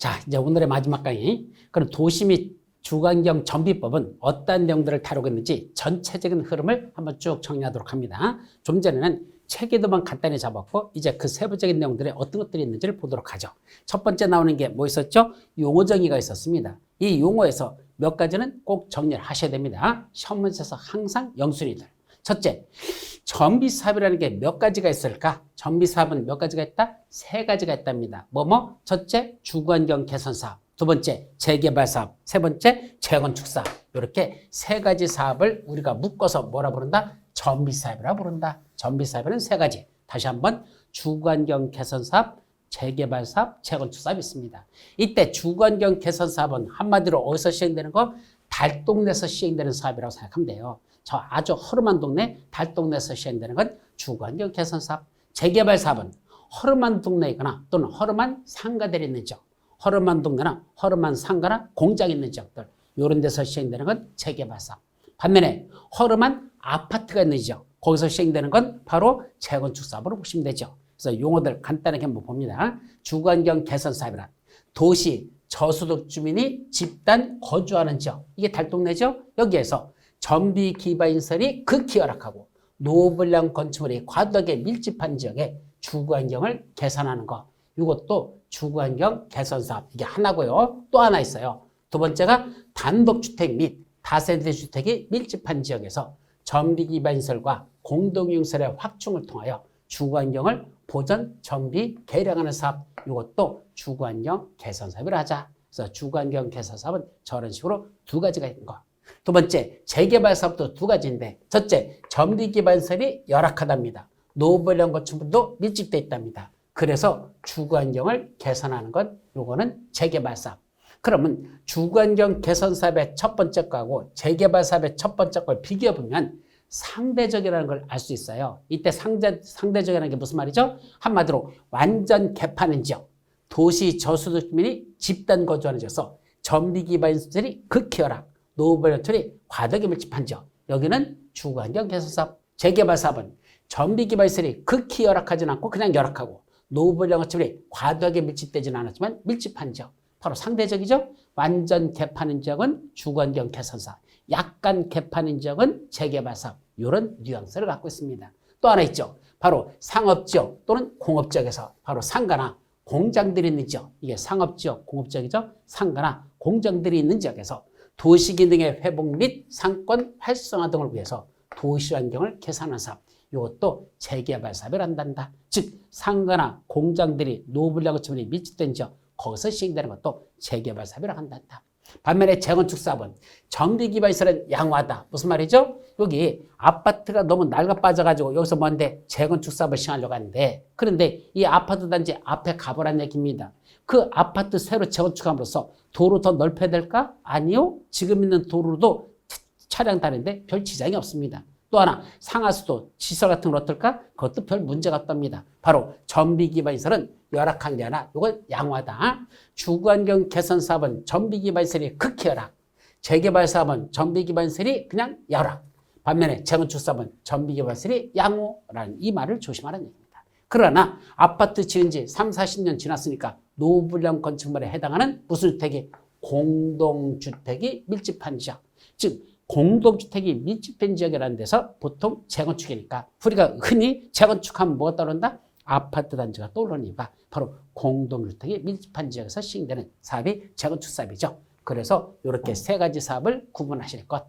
자, 이제 오늘의 마지막 강의. 그럼 도시 및 주거환경 정비법은 어떠한 내용들을 다루고 있는지 전체적인 흐름을 한번 쭉 정리하도록 합니다. 좀 전에는 체계도만 간단히 잡았고 이제 그 세부적인 내용들에 어떤 것들이 있는지를 보도록 하죠. 첫 번째 나오는 게 뭐 있었죠? 용어 정의가 있었습니다. 이 용어에서 몇 가지는 꼭 정리를 하셔야 됩니다. 시험 문제에서 항상 영순위들. 첫째, 정비사업이라는 게 몇 가지가 있을까? 정비사업은 몇 가지가 있다? 세 가지가 있답니다. 첫째, 주거환경 개선사업. 두 번째, 재개발사업. 세 번째, 재건축사업. 이렇게 세 가지 사업을 우리가 묶어서 뭐라 부른다? 정비사업이라 부른다. 정비사업에는 세 가지. 다시 한번 주거환경 개선사업, 재개발사업, 재건축사업이 있습니다. 이때 주거환경 개선사업은 한마디로 어디서 시행되는 거? 달동네에서 시행되는 사업이라고 생각하면 돼요. 저 아주 허름한 동네, 달동네에서 시행되는 건 주거환경 개선사업. 재개발사업은 허름한 동네이거나 또는 허름한 상가들이 있는 지역, 허름한 동네나 허름한 상가나 공장이 있는 지역들, 이런 데서 시행되는 건 재개발사업. 반면에 허름한 아파트가 있는 지역, 거기서 시행되는 건 바로 재건축사업으로 보시면 되죠. 그래서 용어들 간단하게 한번 봅니다. 주거환경 개선사업이란 도시 저소득 주민이 집단 거주하는 지역, 이게 달동네죠. 여기에서 정비 기반시설이 극히 열악하고 노후불량 건축물이 과도하게 밀집한 지역에 주거환경을 개선하는 것, 이것도 주거환경 개선사업, 이게 하나고요. 또 하나 있어요. 두 번째가 단독주택 및 다세대 주택이 밀집한 지역에서 정비 기반시설과 공동이용시설의 확충을 통하여 주거환경을 보전, 정비, 개량하는 사업, 이것도 주거환경 개선사업을 하자. 그래서 주거환경 개선사업은 저런 식으로 두 가지가 있는 거. 두 번째, 재개발 사업도 두 가지인데, 첫째, 정비 기반시설이 열악하답니다. 노후불량 건축물도 밀집되어 있답니다. 그래서 주거환경을 개선하는 건 요거는 재개발 사업. 그러면 주거환경 개선 사업의 첫 번째 거하고 재개발 사업의 첫 번째 걸 비교해 보면 상대적이라는 걸 알 수 있어요. 이때 상대적이라는 게 무슨 말이죠? 한마디로 완전 개판인 지역, 도시 저소득 주민이 집단 거주하는 지역에서 정비 기반시설이 극히 열악, 노후불량철이 과도하게 밀집한 지역, 여기는 주거환경 개선사업. 재개발사업은 정비 기반시설이 극히 열악하지는 않고 그냥 열악하고 노후불량 건축물이 과도하게 밀집되지는 않았지만 밀집한 지역, 바로 상대적이죠. 완전 개판인 지역은 주거환경 개선사업, 약간 개판인 지역은 재개발사업, 이런 뉘앙스를 갖고 있습니다. 또 하나 있죠. 바로 상업지역 또는 공업지역에서 바로 상가나 공장들이 있는 지역, 이게 상업지역, 공업지역이죠. 상가나 공장들이 있는 지역에서 도시기능의 회복 및 상권 활성화 등을 위해서 도시환경을 개선하는 사업, 이것도 재개발 사업을 한단다. 즉 상가나 공장들이 노후불량 건축물이 밀집된 지역, 거기서 시행되는 것도 재개발 사업이라고 한단다. 반면에 재건축 사업은 정비 기반시설은 양호하다. 무슨 말이죠? 여기 아파트가 너무 낡아 빠져가지고 여기서 뭔데 재건축 사업을 시행하려고 하는데, 그런데 이 아파트 단지 앞에 가보라는 얘기입니다. 그 아파트 새로 재건축함으로써 도로 더 넓혀야 될까? 아니요. 지금 있는 도로도 차량 다니는데 별 지장이 없습니다. 또 하나, 상하수도 시설 같은 건 어떨까? 그것도 별 문제가 없답니다. 바로 정비 기반시설은 열악한 게 아니라 이건 양호하다. 주거환경 개선 사업은 정비 기반시설이 극히 열악, 재개발 사업은 정비 기반시설이 그냥 열악, 반면에 재건축 사업은 정비 기반시설이 양호라는 이 말을 조심하라는 얘기입니다. 그러나 아파트 지은 지 3, 40년 지났으니까 노후불량 건축물에 해당하는 무슨 주택이? 공동주택이 밀집한 지역, 즉 공동주택이 밀집된 지역이라는 데서 보통 재건축이니까 우리가 흔히 재건축하면 뭐가 떠오른다? 아파트 단지가 떠오르는 이유가 바로 공동주택이 밀집한 지역에서 시행되는 사업이 재건축 사업이죠. 그래서 이렇게 세 가지 사업을 구분하실 것.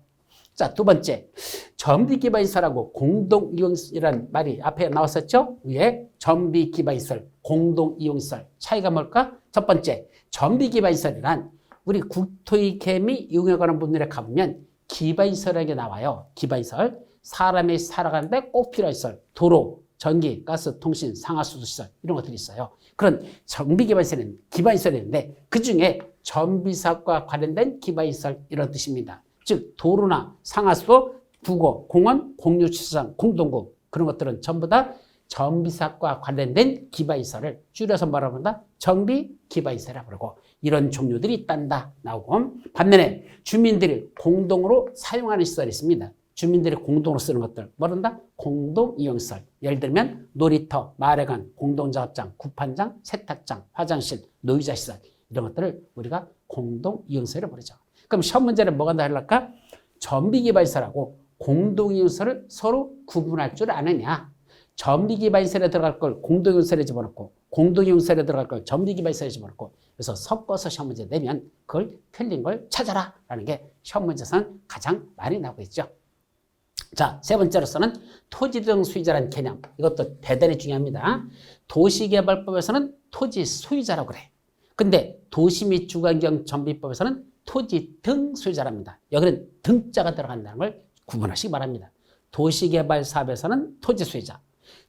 자, 두 번째, 정비기반시설하고 공동이용이라는 말이 앞에 나왔었죠? 위에 정비기반시설, 공동이용시설, 차이가 뭘까? 첫 번째, 정비기반시설이란 우리 국토의 개미 이용에 관한 분들에 가보면 기반시설이라는 게 나와요. 기반시설, 사람이 살아가는데 꼭 필요한 시설, 도로, 전기, 가스, 통신, 상하수도 시설, 이런 것들이 있어요. 그런 정비기반시설은 기반시설인데 그중에 정비사업과 관련된 기반시설, 이런 뜻입니다. 즉 도로나 상하수도, 국어, 공원, 공유주차장, 공동구, 그런 것들은 전부 다 정비사업과 관련된 기반시설을 줄여서 뭐라고 한다? 정비기반시설이라고 부르고, 이런 종류들이 있단다 나오고, 반면에 주민들이 공동으로 사용하는 시설이 있습니다. 주민들이 공동으로 쓰는 것들 뭐란다? 공동이용시설. 예를 들면 놀이터, 마을회관, 공동작업장, 구판장, 세탁장, 화장실, 노유자시설, 이런 것들을 우리가 공동이용소를 부르죠. 그럼 시험 문제는 뭐가 나올까? 전비기반시설하고 공동이용소를 서로 구분할 줄 아느냐. 전비기반시설에 들어갈 걸 공동이용소에 집어넣고 공동이용소에 들어갈 걸 전비기반시설에 집어넣고 그래서 섞어서 시험 문제 내면 그걸 틀린 걸 찾아라 라는 게 시험 문제에서는 가장 많이 나오고 있죠. 자, 세 번째로서는 토지등 소유자라는 개념. 이것도 대단히 중요합니다. 도시개발법에서는 토지 소유자라고 그래. 근데 도시 및 주거환경 정비법에서는 토지 등 소유자랍니다. 여기는 등자가 들어간다는 걸 구분하시기 바랍니다. 도시개발 사업에서는 토지 소유자,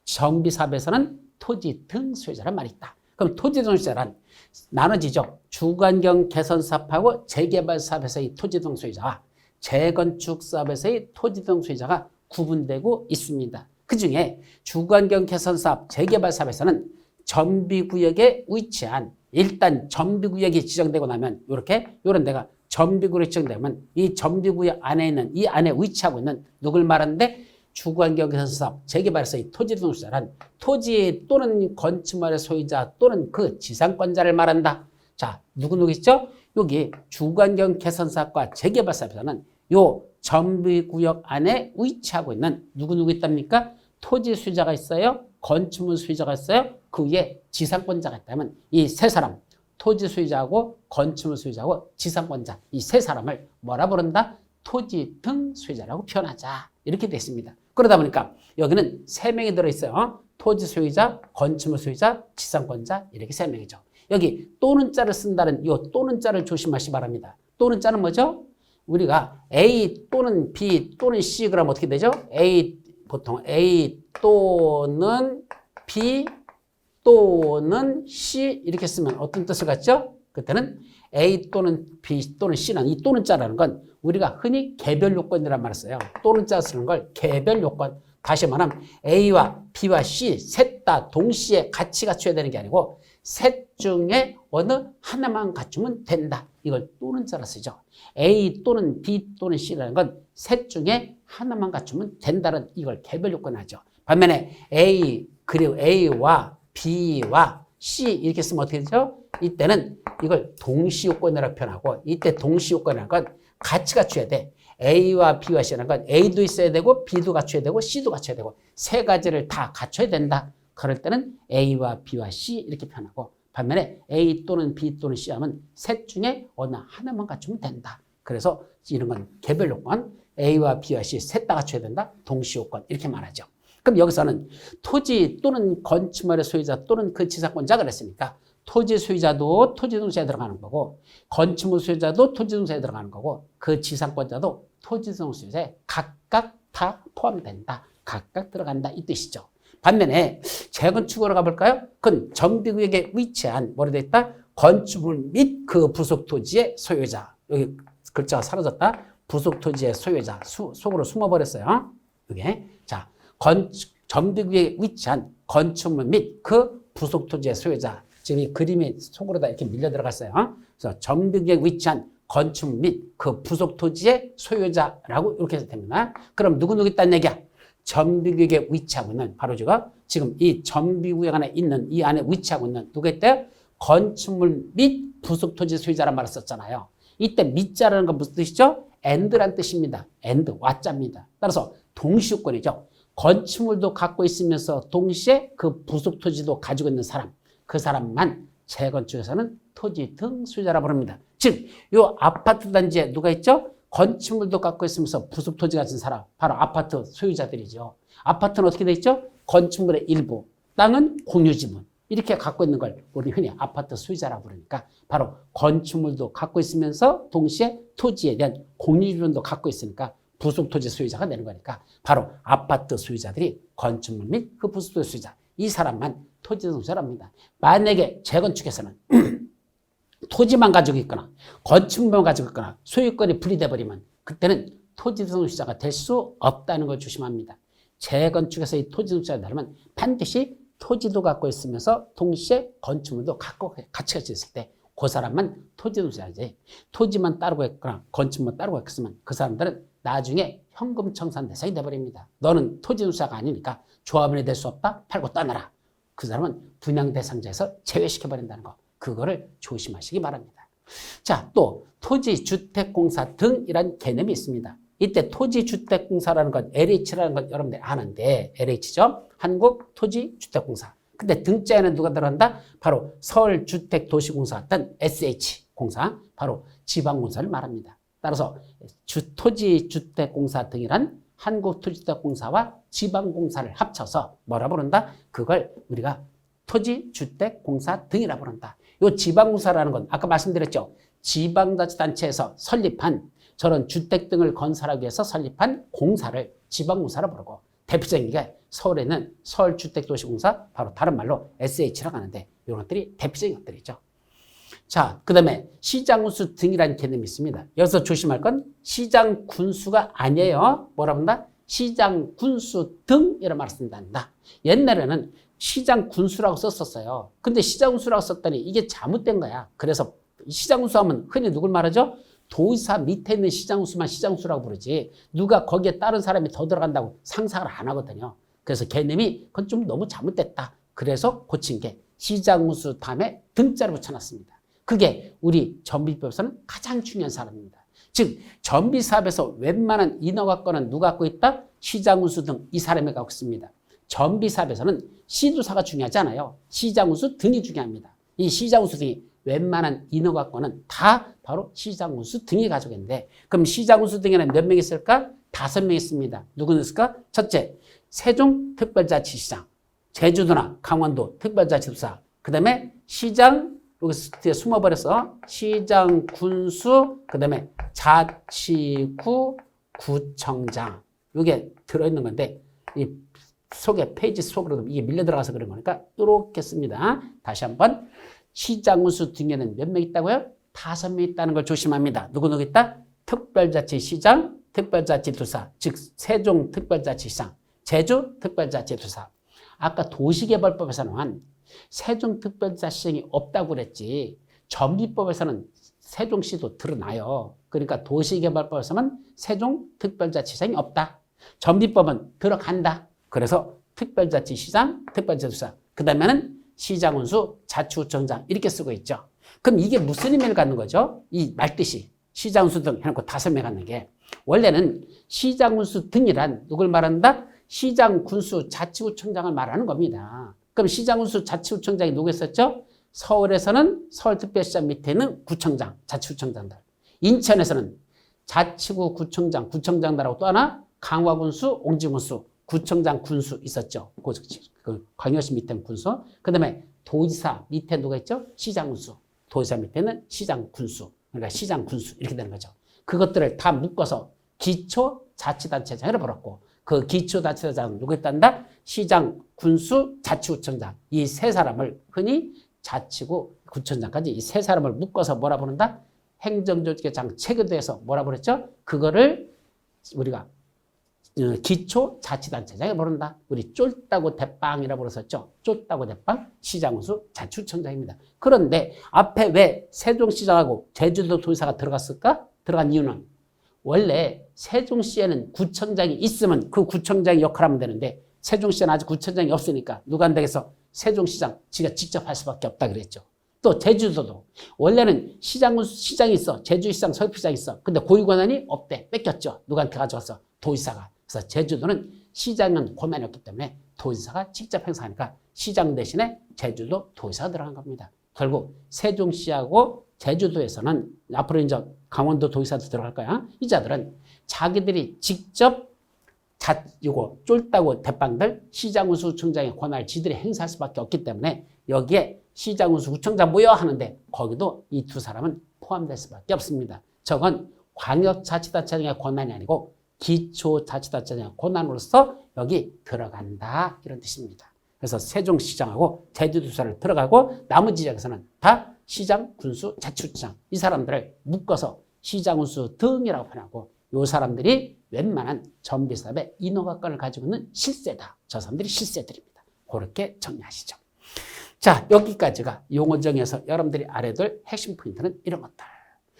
정비 사업에서는 토지 등 소유자란 말이 있다. 그럼 토지 등 소유자란 나눠지죠. 주거환경 개선 사업하고 재개발 사업에서의 토지 등 소유자와 재건축 사업에서의 토지 등 소유자가 구분되고 있습니다. 그중에 주거환경 개선 사업, 재개발 사업에서는 정비구역에 위치한 일단 정비구역이 지정되고 나면 이렇게 이런 데가 정비구역이 지정되면 이 정비구역 안에 있는 이 안에 위치하고 있는 누굴 말하는데 주거환경 개선 사업, 재개발에서의 토지 등 소유자란 토지 또는 건축물의 소유자 또는 그 지상권자를 말한다. 자, 누구 있죠? 여기 주거환경 개선 사업과 재개발 사업에서는 요 정비구역 안에 위치하고 있는 누구 있답니까? 토지 소유자가 있어요. 건축물 소유자가 있어요. 그 위에 지상권자가 있다면 이 세 사람, 토지 소유자하고 건축물 소유자하고 지상권자 이 세 사람을 뭐라 부른다? 토지 등 소유자라고 표현하자. 이렇게 되어 있습니다. 그러다 보니까 여기는 세 명이 들어있어요. 토지 소유자, 건축물 소유자, 지상권자 이렇게 세 명이죠. 여기 또는 자를 쓴다는 이 또는 자를 조심하시기 바랍니다. 또는 자는 뭐죠? 우리가 A 또는 B 또는 C 그러면 어떻게 되죠? 보통 A 또는 B 또는 C 이렇게 쓰면 어떤 뜻을 갖죠? 그때는 A 또는 B 또는 C는 이 또는 자라는 건 우리가 흔히 개별 요건이란 말을 써요. 또는 자 쓰는 걸 개별 요건. 다시 말하면 A와 B와 C 셋 다 동시에 같이 갖춰야 되는 게 아니고 셋 중에 어느 하나만 갖추면 된다. 이걸 또는 자라 쓰죠. A 또는 B 또는 C라는 건 셋 중에 하나만 갖추면 된다는 이걸 개별 요건을 하죠. 반면에 A 그리고 A와 B와 C 이렇게 쓰면 어떻게 되죠? 이때는 이걸 동시 요건이라고 표현하고 이때 동시 요건이라는 건 같이 갖춰야 돼. A와 B와 C라는 건 A도 있어야 되고 B도 갖춰야 되고 C도 갖춰야 되고 세 가지를 다 갖춰야 된다. 그럴 때는 A와 B와 C 이렇게 표현하고 반면에 A 또는 B 또는 C 하면 셋 중에 어느 하나만 갖추면 된다. 그래서 이런 건 개별 요건 A와 B와 C 셋 다 갖춰야 된다. 동시 요건 이렇게 말하죠. 그럼 여기서는 토지 또는 건축물의 소유자 또는 그 지상권자 그랬으니까 토지 소유자도 토지 등록세에 들어가는 거고 건축물 소유자도 토지 등록세에 들어가는 거고 그 지상권자도 토지 등록세에 각각 다 포함된다. 각각 들어간다 이 뜻이죠. 반면에 재건축으로 가볼까요? 그건 정비구역에 위치한 뭐라 되어 있다? 건축물 및 그 부속 토지의 소유자. 여기 글자가 사라졌다. 부속 토지의 소유자. 속으로 숨어버렸어요. 이게 자 정비구역에 위치한 건축물 및 그 부속 토지의 소유자. 지금 이 그림이 속으로 다 이렇게 밀려 들어갔어요. 그래서 정비구역에 위치한 건축물 및 그 부속 토지의 소유자라고 이렇게 해서 됩니다. 그럼 누구 있다는 얘기야? 정비구역에 위치하고 있는 바로 지금 이 정비구역 안에 있는 이 안에 위치하고 있는 누가 있대요? 건축물 및 부속 토지 소유자란 말을 썼잖아요. 이때 밑자라는 건 무슨 뜻이죠? and란 뜻입니다. and, 와자입니다. 따라서 동시요건이죠. 건축물도 갖고 있으면서 동시에 그 부속 토지도 가지고 있는 사람, 그 사람만 재건축에서는 토지 등 소유자라고 부릅니다. 즉, 이 아파트 단지에 누가 있죠? 건축물도 갖고 있으면서 부속 토지 가진 사람, 바로 아파트 소유자들이죠. 아파트는 어떻게 돼 있죠? 건축물의 일부, 땅은 공유지분. 이렇게 갖고 있는 걸 우리 흔히 아파트 소유자라고 부르니까 바로 건축물도 갖고 있으면서 동시에 토지에 대한 공유지분도 갖고 있으니까 부속 토지 소유자가 되는 거니까 바로 아파트 소유자들이 건축물 및 그 부속 토지 소유자 이 사람만 토지 소유자랍니다. 만약에 재건축에서는 토지만 가지고 있거나 건축물만 가지고 있거나 소유권이 분리돼 버리면 그때는 토지 소유자가 될 수 없다는 걸 조심합니다. 재건축에서 이 토지 소유자가 되려면 반드시 토지도 갖고 있으면서 동시에 건축물도 같이 있을 때 그 사람만 토지 소유자지. 토지만 따르고 있거나 건축물만 따르고 있으면 그 사람들은 나중에 현금 청산 대상이 돼버립니다. 너는 토지 소유자가 아니니까 조합원이 될 수 없다. 팔고 떠나라. 그 사람은 분양 대상자에서 제외시켜버린다는 거. 그거를 조심하시기 바랍니다. 자, 또 토지주택공사 등이란 개념이 있습니다. 이때 토지주택공사라는 건 LH라는 건 여러분들이 아는데 LH죠? 한국토지주택공사. 근데 등자에는 누가 들어간다? 바로 서울주택도시공사 등 SH공사, 바로 지방공사를 말합니다. 따라서 토지주택공사 등이란 한국토지주택공사와 지방공사를 합쳐서 뭐라 부른다? 그걸 우리가 토지주택공사 등이라 부른다. 이 지방공사라는 건 아까 말씀드렸죠. 지방자치단체에서 설립한 저런 주택 등을 건설하기 위해서 설립한 공사를 지방공사라 부르고, 대표적인 게 서울에는 서울주택도시공사, 바로 다른 말로 SH라고 하는데 이런 것들이 대표적인 것들이죠. 자, 그 다음에 시장군수 등이라는 개념이 있습니다. 여기서 조심할 건 시장군수가 아니에요. 뭐라 본다? 시장군수 등 이런 말을 쓴단다. 옛날에는 시장군수라고 썼었어요. 근데 시장군수라고 썼더니 이게 잘못된 거야. 그래서 시장군수 하면 흔히 누굴 말하죠? 도의사 밑에 있는 시장군수만 시장군수라고 부르지 누가 거기에 다른 사람이 더 들어간다고 상상을 안 하거든요. 그래서 개념이 그건 좀 너무 잘못됐다. 그래서 고친 게 시장군수 다음에 등자를 붙여놨습니다. 그게 우리 전비법에서는 가장 중요한 사람입니다. 즉 전비사업에서 웬만한 인허가권은 누가 갖고 있다? 시장군수 등 이 사람이 갖고 있습니다. 전비사업에서는 시도사가 중요하지 않아요. 시장군수 등이 중요합니다. 이 시장군수 등이 웬만한 인허가권은 다 바로 시장군수 등이 가지고 있는데, 그럼 시장군수 등에는 몇 명 있을까? 5명 있습니다. 누구는 있을까? 첫째, 세종특별자치시장, 제주도나 강원도 특별자치도사, 그 다음에 시장, 여기 뒤에 숨어버렸어. 시장군수, 그 다음에 자치구 구청장. 이게 들어있는 건데, 이 속에 페이지 속으로 이게 밀려 들어가서 그런 거니까 이렇게 씁니다. 다시 한번. 시장군수 등에는 몇 명 있다고요? 5명 있다는 걸 조심합니다. 누구 있다? 특별자치시장, 특별자치도사, 즉 세종특별자치시장, 제주특별자치도사. 아까 도시개발법에서는 세종특별자치시장이 없다고 그랬지 전비법에서는 세종시도 드러나요. 그러니까 도시개발법에서는 세종특별자치시장이 없다. 전비법은 들어간다. 그래서 특별자치시장, 특별자치도사, 그 다음에는 시장군수, 자치구청장 이렇게 쓰고 있죠. 그럼 이게 무슨 의미를 갖는 거죠? 이 말뜻이 시장군수 등 해놓고 5명 갖는 게, 원래는 시장군수 등이란 누굴 말한다? 시장군수, 자치구청장을 말하는 겁니다. 그럼 시장군수, 자치구청장이 누구였었죠? 서울에서는 서울특별시장 밑에는 구청장, 자치구청장들. 인천에서는 자치구 구청장, 구청장들하고 또 하나 강화군수, 옹지군수, 구청장 군수 있었죠. 그 광역시 밑에 군수. 그 다음에 도지사 밑에 누가 있죠? 시장군수. 도지사 밑에는 시장군수. 그러니까 시장군수 이렇게 되는 거죠. 그것들을 다 묶어서 기초자치단체장을 벌었고, 그 기초자치단체장은 누구 있단다? 시장군수, 자치구청장. 이 세 사람을 흔히 자치구, 구청장까지 이 세 사람을 묶어서 뭐라 부른다? 행정조직의 장 체계도에서 뭐라 부르죠? 그거를 우리가 기초자치단체장에 부른다. 우리 쫄따고 대빵이라고 불렀었죠. 쫄따고 대빵 시장군수 자치구청장입니다. 그런데 앞에 왜 세종시장하고 제주도 도지사가 들어갔을까? 들어간 이유는 원래 세종시에는 구청장이 있으면 그 구청장이 역할하면 되는데 세종시에는 아직 구청장이 없으니까 누가 안 되겠어? 세종시장 지가 직접 할 수밖에 없다 그랬죠. 또 제주도도 원래는 시장군수 시장이 있어. 제주시장 서울시장이 있어. 근데 고유 권한이 없대. 뺏겼죠. 누구한테 가져왔어? 도지사가. 그래서 제주도는 시장은 권한이 없기 때문에 도지사가 직접 행사하니까 시장 대신에 제주도 도지사가 들어간 겁니다. 결국 세종시하고 제주도에서는 앞으로 이제 강원도 도지사도 들어갈 거야. 이 자들은 자기들이 직접 요거 쫄따고 대빵들 시장군수 구청장의 권한을 지들이 행사할 수밖에 없기 때문에 여기에 시장군수 구청장 모여 하는데 거기도 이 두 사람은 포함될 수밖에 없습니다. 저건 광역자치단체장의 권한이 아니고 기초자치단체장의 권한으로서 여기 들어간다 이런 뜻입니다. 그래서 세종시장하고 제주도사를 들어가고 나머지 지역에서는 다 시장, 군수, 자치구청 이 사람들을 묶어서 시장군수 등이라고 표현하고 이 사람들이 웬만한 전비사업의 인허가권을 가지고 있는 실세다. 저 사람들이 실세들입니다. 그렇게 정리하시죠. 자, 여기까지가 용어 정의에서 여러분들이 알아둘 핵심 포인트는 이런 것들.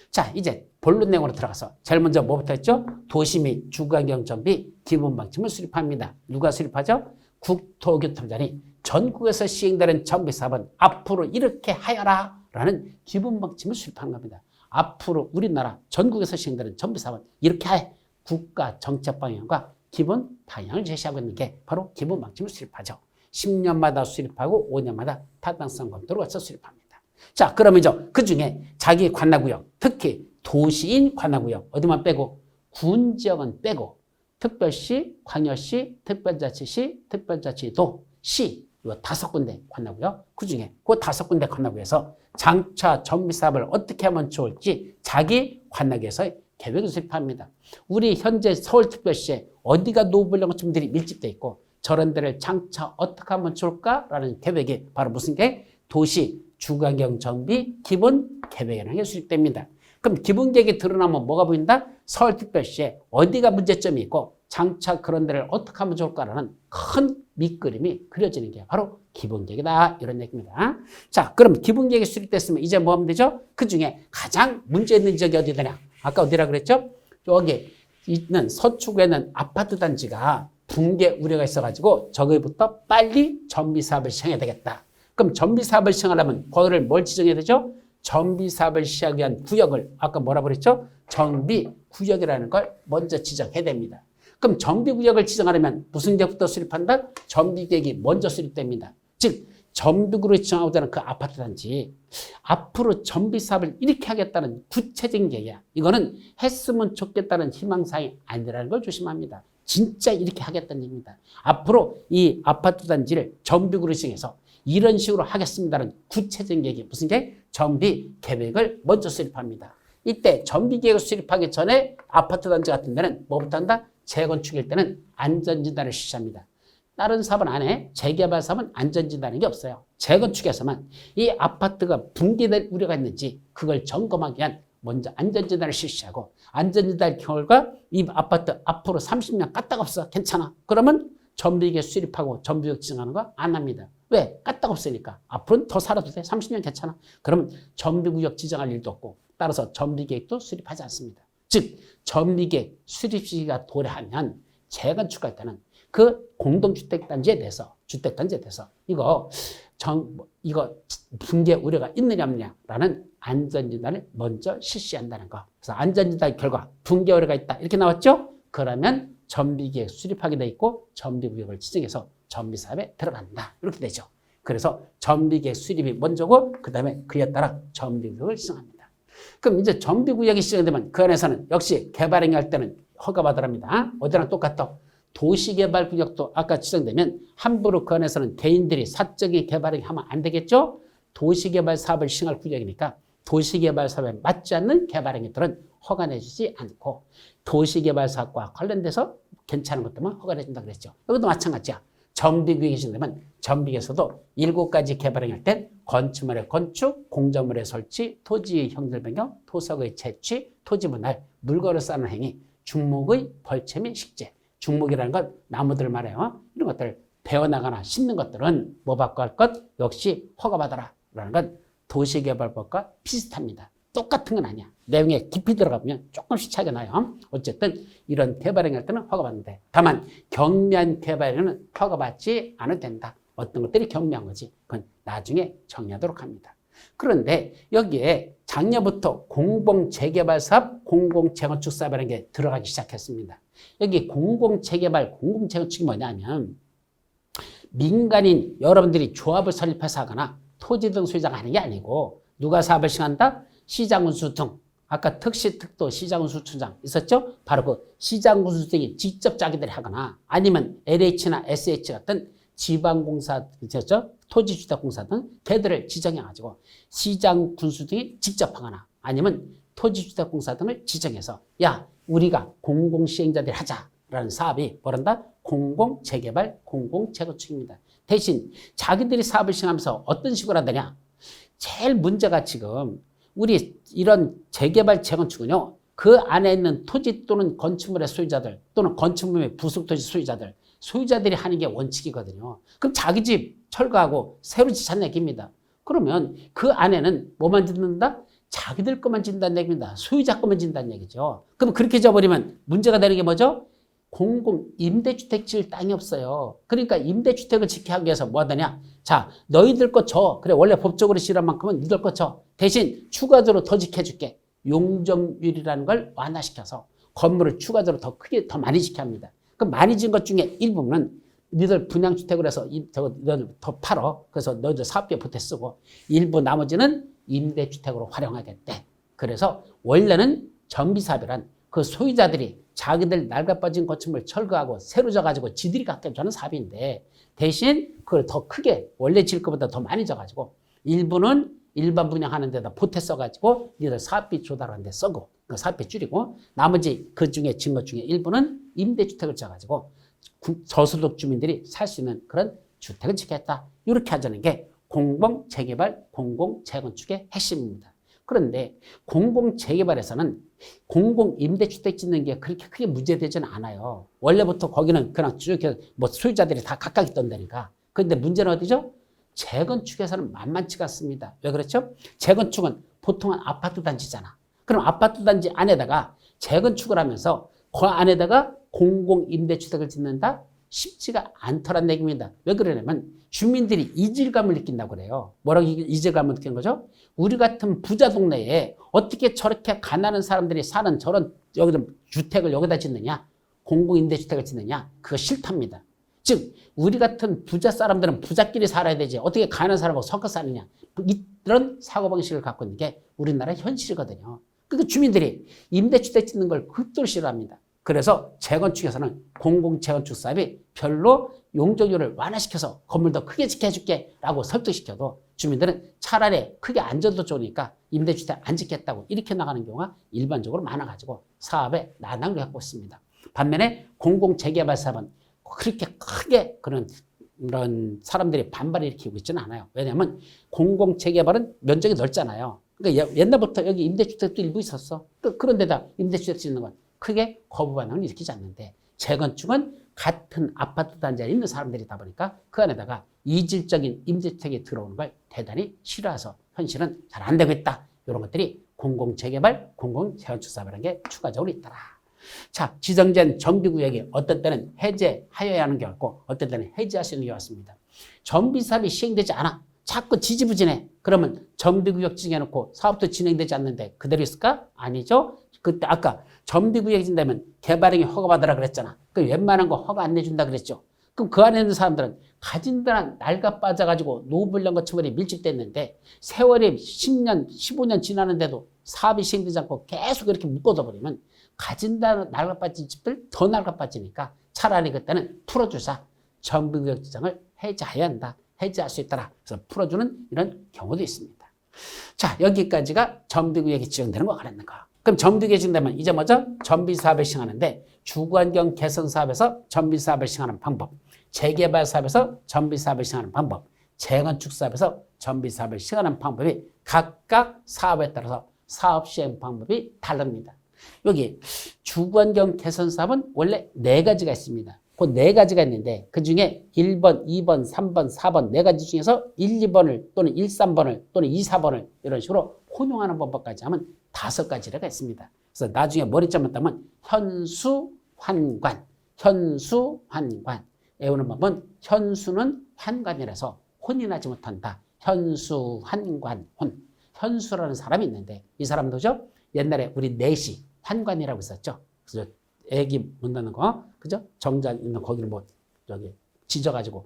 자, 이제 본론 내용으로 들어가서 제일 먼저 뭐부터 했죠? 도시 및 주거환경 정비 기본 방침을 수립합니다. 누가 수립하죠? 국토교통부장이 전국에서 시행되는 정비 사업은 앞으로 이렇게 하여라 라는 기본 방침을 수립하는 겁니다. 앞으로 우리나라 전국에서 시행되는 정비사업은 이렇게 할 국가 정책 방향과 기본 방향을 제시하고 있는 게 바로 기본 방침을 수립하죠. 10년마다 수립하고 5년마다 타당성 검토를 거쳐 수립합니다. 자, 그러면 그 중에 자기 관할구역, 특히 도시인 관할구역, 어디만 빼고 군지역은 빼고 특별시, 광역시, 특별자치시, 특별자치도, 시 이거 5군데 관할구역, 그 중에 그 5군데 관할구에서 장차 정비사업을 어떻게 하면 좋을지 자기 관할구에서 계획을 수립합니다. 우리 현재 서울특별시에 어디가 노후불량건축물들이 밀집되어 있고 저런 데를 장차 어떻게 하면 좋을까라는 계획이 바로 무슨 계획? 도시 주거환경 정비 기본 계획이라는 게 수립됩니다. 그럼 기본 계획이 드러나면 뭐가 보인다? 서울특별시에 어디가 문제점이 있고 장차 그런 데를 어떻게 하면 좋을까라는 큰 밑그림이 그려지는 게 바로 기본 계획이다. 이런 얘기입니다. 자, 그럼 기본 계획이 수립됐으면 이제 뭐 하면 되죠? 그 중에 가장 문제 있는 지역이 어디더냐? 아까 어디라 그랬죠? 여기 있는 서초구에 있는 아파트 단지가 붕괴 우려가 있어가지고 저기부터 빨리 정비사업을 시행해야 되겠다. 그럼 정비사업을 시행하려면 거기를 뭘 지정해야 되죠? 정비사업을 시행하기 위한 구역을 아까 뭐라고 그랬죠? 정비구역이라는 걸 먼저 지정해야 됩니다. 그럼 정비구역을 지정하려면 무슨 계획부터 수립한다? 정비계획이 먼저 수립됩니다. 즉 정비구역으로 지정하고자 하는 그 아파트 단지 앞으로 정비사업을 이렇게 하겠다는 구체적인 계획이야. 이거는 했으면 좋겠다는 희망사항이 아니라는 걸 조심합니다. 진짜 이렇게 하겠다는 얘기입니다. 앞으로 이 아파트 단지를 정비구역으로 지정해서 이런 식으로 하겠습니다는 구체적인 계획이 무슨 계획? 정비 계획을 먼저 수립합니다. 이때 정비 계획을 수립하기 전에 아파트 단지 같은 데는 뭐부터 한다? 재건축일 때는 안전진단을 실시합니다. 다른 사업은 안 해. 재개발 사업은 안전진단이 게 없어요. 재건축에서만 이 아파트가 붕괴될 우려가 있는지 그걸 점검하기 위한 먼저 안전진단을 실시하고 안전진단 결과 이 아파트 앞으로 30년 까딱없어. 괜찮아. 그러면 정비계획 수립하고 정비구역 지정하는 거 안 합니다. 왜? 까딱없으니까. 앞으로는 더 살아도 돼. 30년 괜찮아. 그러면 정비구역 지정할 일도 없고 따라서 정비계획도 수립하지 않습니다. 즉 정비계획 수립 시기가 도래하면 재건축할 때는 그 공동주택단지에 대해서 이거 붕괴 우려가 있느냐 없느냐라는 안전진단을 먼저 실시한다는 거. 그래서 안전진단 결과 붕괴 우려가 있다 이렇게 나왔죠? 그러면 정비계획 수립하게 돼 있고 정비구역을 지정해서 정비사업에 들어간다 이렇게 되죠. 그래서 정비계획 수립이 먼저고 그 다음에 그에 따라 정비구역을 지정합니다. 그럼 이제 정비구역이 지정되면 그 안에서는 역시 개발행위할 때는 허가받으랍니다. 어디랑 똑같다. 도시개발구역도 아까 지정되면 함부로 그 안에서는 개인들이 사적인 개발행위 하면 안 되겠죠? 도시개발 사업을 시행할 구역이니까 도시개발 사업에 맞지 않는 개발행위들은 허가내주지 않고 도시개발 사업과 관련돼서 괜찮은 것들만 허가내준다 그랬죠. 여기도 마찬가지야. 정비구역이 지정되면 정비계에서도 7가지 개발행위할 땐 건축물의 건축, 공작물의 설치, 토지의 형질 변경, 토석의 채취, 토지 분할, 물건을 쌓는 행위, 중목의 벌채 및 식재. 중목이라는 건 나무들 말해요. 이런 것들 베어나가나 심는 것들은 뭐 받고 할 것? 역시 허가받아라 라는 건 도시개발법과 비슷합니다. 똑같은 건 아니야. 내용에 깊이 들어가면 조금씩 차이가 나요. 어쨌든 이런 개발행위 할 때는 허가받는데 다만 경미한 개발행위는 허가받지 않아도 된다. 어떤 것들이 경미한 거지. 그건 나중에 정리하도록 합니다. 그런데 여기에 작년부터 공공재개발사업, 공공재건축사업이라는 게 들어가기 시작했습니다. 여기 공공재개발, 공공재건축이 뭐냐면 민간인 여러분들이 조합을 설립해서 하거나 토지 등 소유자가 하는 게 아니고 누가 사업을 시행한다? 시장군수 등 아까 특시, 특도, 시장군수청장 있었죠? 바로 그 시장군수 등이 직접 자기들이 하거나 아니면 LH나 SH 같은 지방공사, 토지주택공사 등 걔들을 지정해가지고 시장군수 등이 직접 하거나 아니면 토지주택공사 등을 지정해서 야 우리가 공공시행자들이 하자라는 사업이 뭐란다? 공공재개발, 공공재건축입니다. 대신 자기들이 사업을 시행하면서 어떤 식으로 하느냐? 제일 문제가 지금 우리 이런 재개발, 재건축은요. 그 안에 있는 토지 또는 건축물의 소유자들 또는 건축물의 부속토지 소유자들이 하는 게 원칙이거든요. 그럼 자기 집 철거하고 새로 짓는 얘기입니다. 그러면 그 안에는 뭐만 짓는다? 자기들 것만 짓는다는 얘기입니다. 소유자 것만 짓는다는 얘기죠. 그럼 그렇게 져버리면 문제가 되는 게 뭐죠? 공공 임대주택 지을 땅이 없어요. 그러니까 임대주택을 지키기 위해서 뭐 하더냐? 자, 너희들 거 줘. 그래, 원래 법적으로 지을 만큼은 너희들 거 줘. 대신 추가적으로 더 지켜줄게. 용적률이라는 걸 완화시켜서 건물을 추가적으로 더 크게, 더 많이 지켜야 합니다. 그럼 많이 지은 것 중에 일부는 너희들 분양주택을 해서 너희들 더 팔어. 그래서 너희들 사업비에 보태 쓰고 일부 나머지는 임대주택으로 활용하겠대. 그래서 원래는 정비사업이란 그 소유자들이 자기들 낡아빠진 건축물을 철거하고 새로 져가지고 지들이 갖게 주는 사업인데 대신 그걸 더 크게 원래 질 것보다 더 많이 져가지고 일부는 일반 분양하는 데다 보태 써가지고 니들 사업비 조달하는 데 쓰고 그 사업비 줄이고 나머지 그 중에 진 것 중에 일부는 임대주택을 져가지고 저소득 주민들이 살 수 있는 그런 주택을 짓겠다. 이렇게 하자는 게 공공재개발, 공공재건축의 핵심입니다. 그런데 공공재개발에서는 공공임대주택 짓는 게 그렇게 크게 문제되지는 않아요. 원래부터 거기는 그냥 쭉 뭐 소유자들이 다 각각 있던 데니까. 그런데 문제는 어디죠? 재건축에서는 만만치가 않습니다. 왜 그렇죠? 재건축은 보통은 아파트 단지잖아. 그럼 아파트 단지 안에다가 재건축을 하면서 그 안에다가 공공임대주택을 짓는다? 쉽지가 않더란 얘기입니다. 왜 그러냐면 주민들이 이질감을 느낀다고 그래요. 뭐라고 이질감을 느끼는 거죠? 우리 같은 부자 동네에 어떻게 저렇게 가난한 사람들이 사는 저런 여기다 주택을 여기다 짓느냐? 공공임대주택을 짓느냐? 그거 싫답니다. 즉 우리 같은 부자 사람들은 부자끼리 살아야 되지 어떻게 가난한 사람하고 섞어 사느냐? 이런 사고방식을 갖고 있는 게 우리나라 현실이거든요. 그러니까 주민들이 임대주택 짓는 걸 극도로 싫어합니다. 그래서 재건축에서는 공공재건축 사업이 별로 용적률을 완화시켜서 건물 더 크게 지켜줄게 라고 설득시켜도 주민들은 차라리 크게 안 져도 좋으니까 임대주택 안 짓겠다고 이렇게 나가는 경우가 일반적으로 많아가지고 사업에 난항을 겪고 있습니다. 반면에 공공재개발 사업은 그렇게 크게 그런 사람들이 반발을 일으키고 있지는 않아요. 왜냐하면 공공재개발은 면적이 넓잖아요. 그러니까 옛날부터 여기 임대주택도 일부 있었어. 그런 데다 임대주택 짓는 건 크게 거부 반응을 일으키지 않는데 재건축은 같은 아파트 단지에 있는 사람들이다 보니까 그 안에다가 이질적인 임대주택이 들어오는 걸 대단히 싫어해서 현실은 잘 안 되고 있다. 이런 것들이 공공재개발, 공공재건축 사업이라는 게 추가적으로 있더라. 자, 지정된 정비구역이 어떤 때는 해제하여야 하는 게 없고 어떤 때는 해제할 수 있는 게 없습니다. 정비사업이 시행되지 않아. 자꾸 지지부진해. 그러면 정비구역 지정해놓고 사업도 진행되지 않는데 그대로 있을까? 아니죠. 그때 아까 정비구역이 진다면 개발행위 허가받으라 그랬잖아. 그 웬만한 거 허가 안 내준다 그랬죠. 그럼 그 안에 있는 사람들은 가진 데랑 낡아 빠져가지고 노블령 건축물이 밀집됐는데 세월이 10년, 15년 지나는데도 사업이 시행되지 않고 계속 이렇게 묶어둬 버리면 가진 데랑 낡아 빠진 집들 더 낡아 빠지니까 차라리 그때는 풀어주자. 정비구역 지정을 해제해야 한다. 해제할 수 있더라. 그래서 풀어주는 이런 경우도 있습니다. 자, 여기까지가 정비구역이 지정되는 거 그랬는 거. 그럼 정비구역이 지정되면 이제 뭐죠? 정비사업을 시행하는데 주거환경 개선 사업에서 정비사업을 시행하는 방법, 재개발 사업에서 정비사업을 시행하는 방법, 재건축 사업에서 정비사업을 시행하는 방법이 각각 사업에 따라서 사업 시행 방법이 다릅니다. 여기 주거환경 개선 사업은 원래 4가지가 있습니다. 그 4가지가 있는데 그 중에 1번, 2번, 3번, 4번 4가지 중에서 1, 2번을 또는 1, 3번을 또는 2, 4번을 이런 식으로 혼용하는 방법까지 하면 5가지가 있습니다. 그래서 나중에 머리점을 따면 현수환관, 현수환관 외우는 법은 현수는 환관이라서 혼이 나지 못한다. 현수환관, 혼. 현수라는 사람이 있는데 이 사람 누구죠? 옛날에 우리 내시 환관이라고 있었죠. 그래서 애기 못 낳는 거, 그죠? 정자 있는 거기를 뭐 저기 지져가지고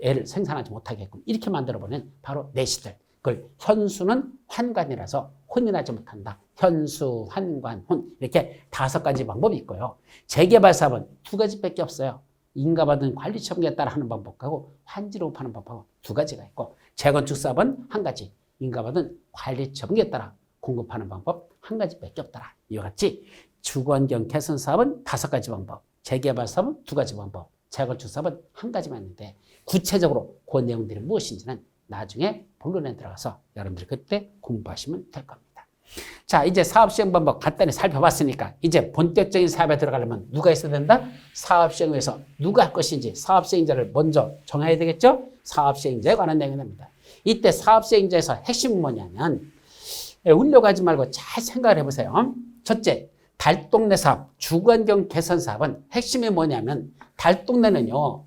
애를 생산하지 못하게끔 이렇게 만들어버리는 바로 내시들. 그걸 현수는 환관이라서 혼이 나지 못한다. 현수, 환관, 혼 이렇게 5가지 방법이 있고요. 재개발 사업은 2가지밖에 없어요. 인가받은 관리 처분에 따라 하는 방법하고 환지로 파는 방법하고 2가지가 있고 재건축 사업은 1가지, 인가받은 관리 처분에 따라 공급하는 방법 1가지밖에 없더라. 이와 같이 주거환경 개선 사업은 5가지 방법, 재개발 사업은 2가지 방법, 재건축 사업은 1가지만 있는데 구체적으로 그 내용들이 무엇인지는 나중에 본론에 들어가서 여러분들이 그때 공부하시면 될 겁니다. 자, 이제 사업 시행 방법 간단히 살펴봤으니까 이제 본격적인 사업에 들어가려면 누가 있어야 된다? 사업 시행을 위해서 누가 할 것인지 사업 시행자를 먼저 정해야 되겠죠? 사업 시행자에 관한 내용이 됩니다. 이때 사업 시행자에서 핵심은 뭐냐면 울려가지 말고 잘 생각을 해보세요. 첫째, 달동네 사업, 주거환경 개선 사업은 핵심이 뭐냐면 달동네는요.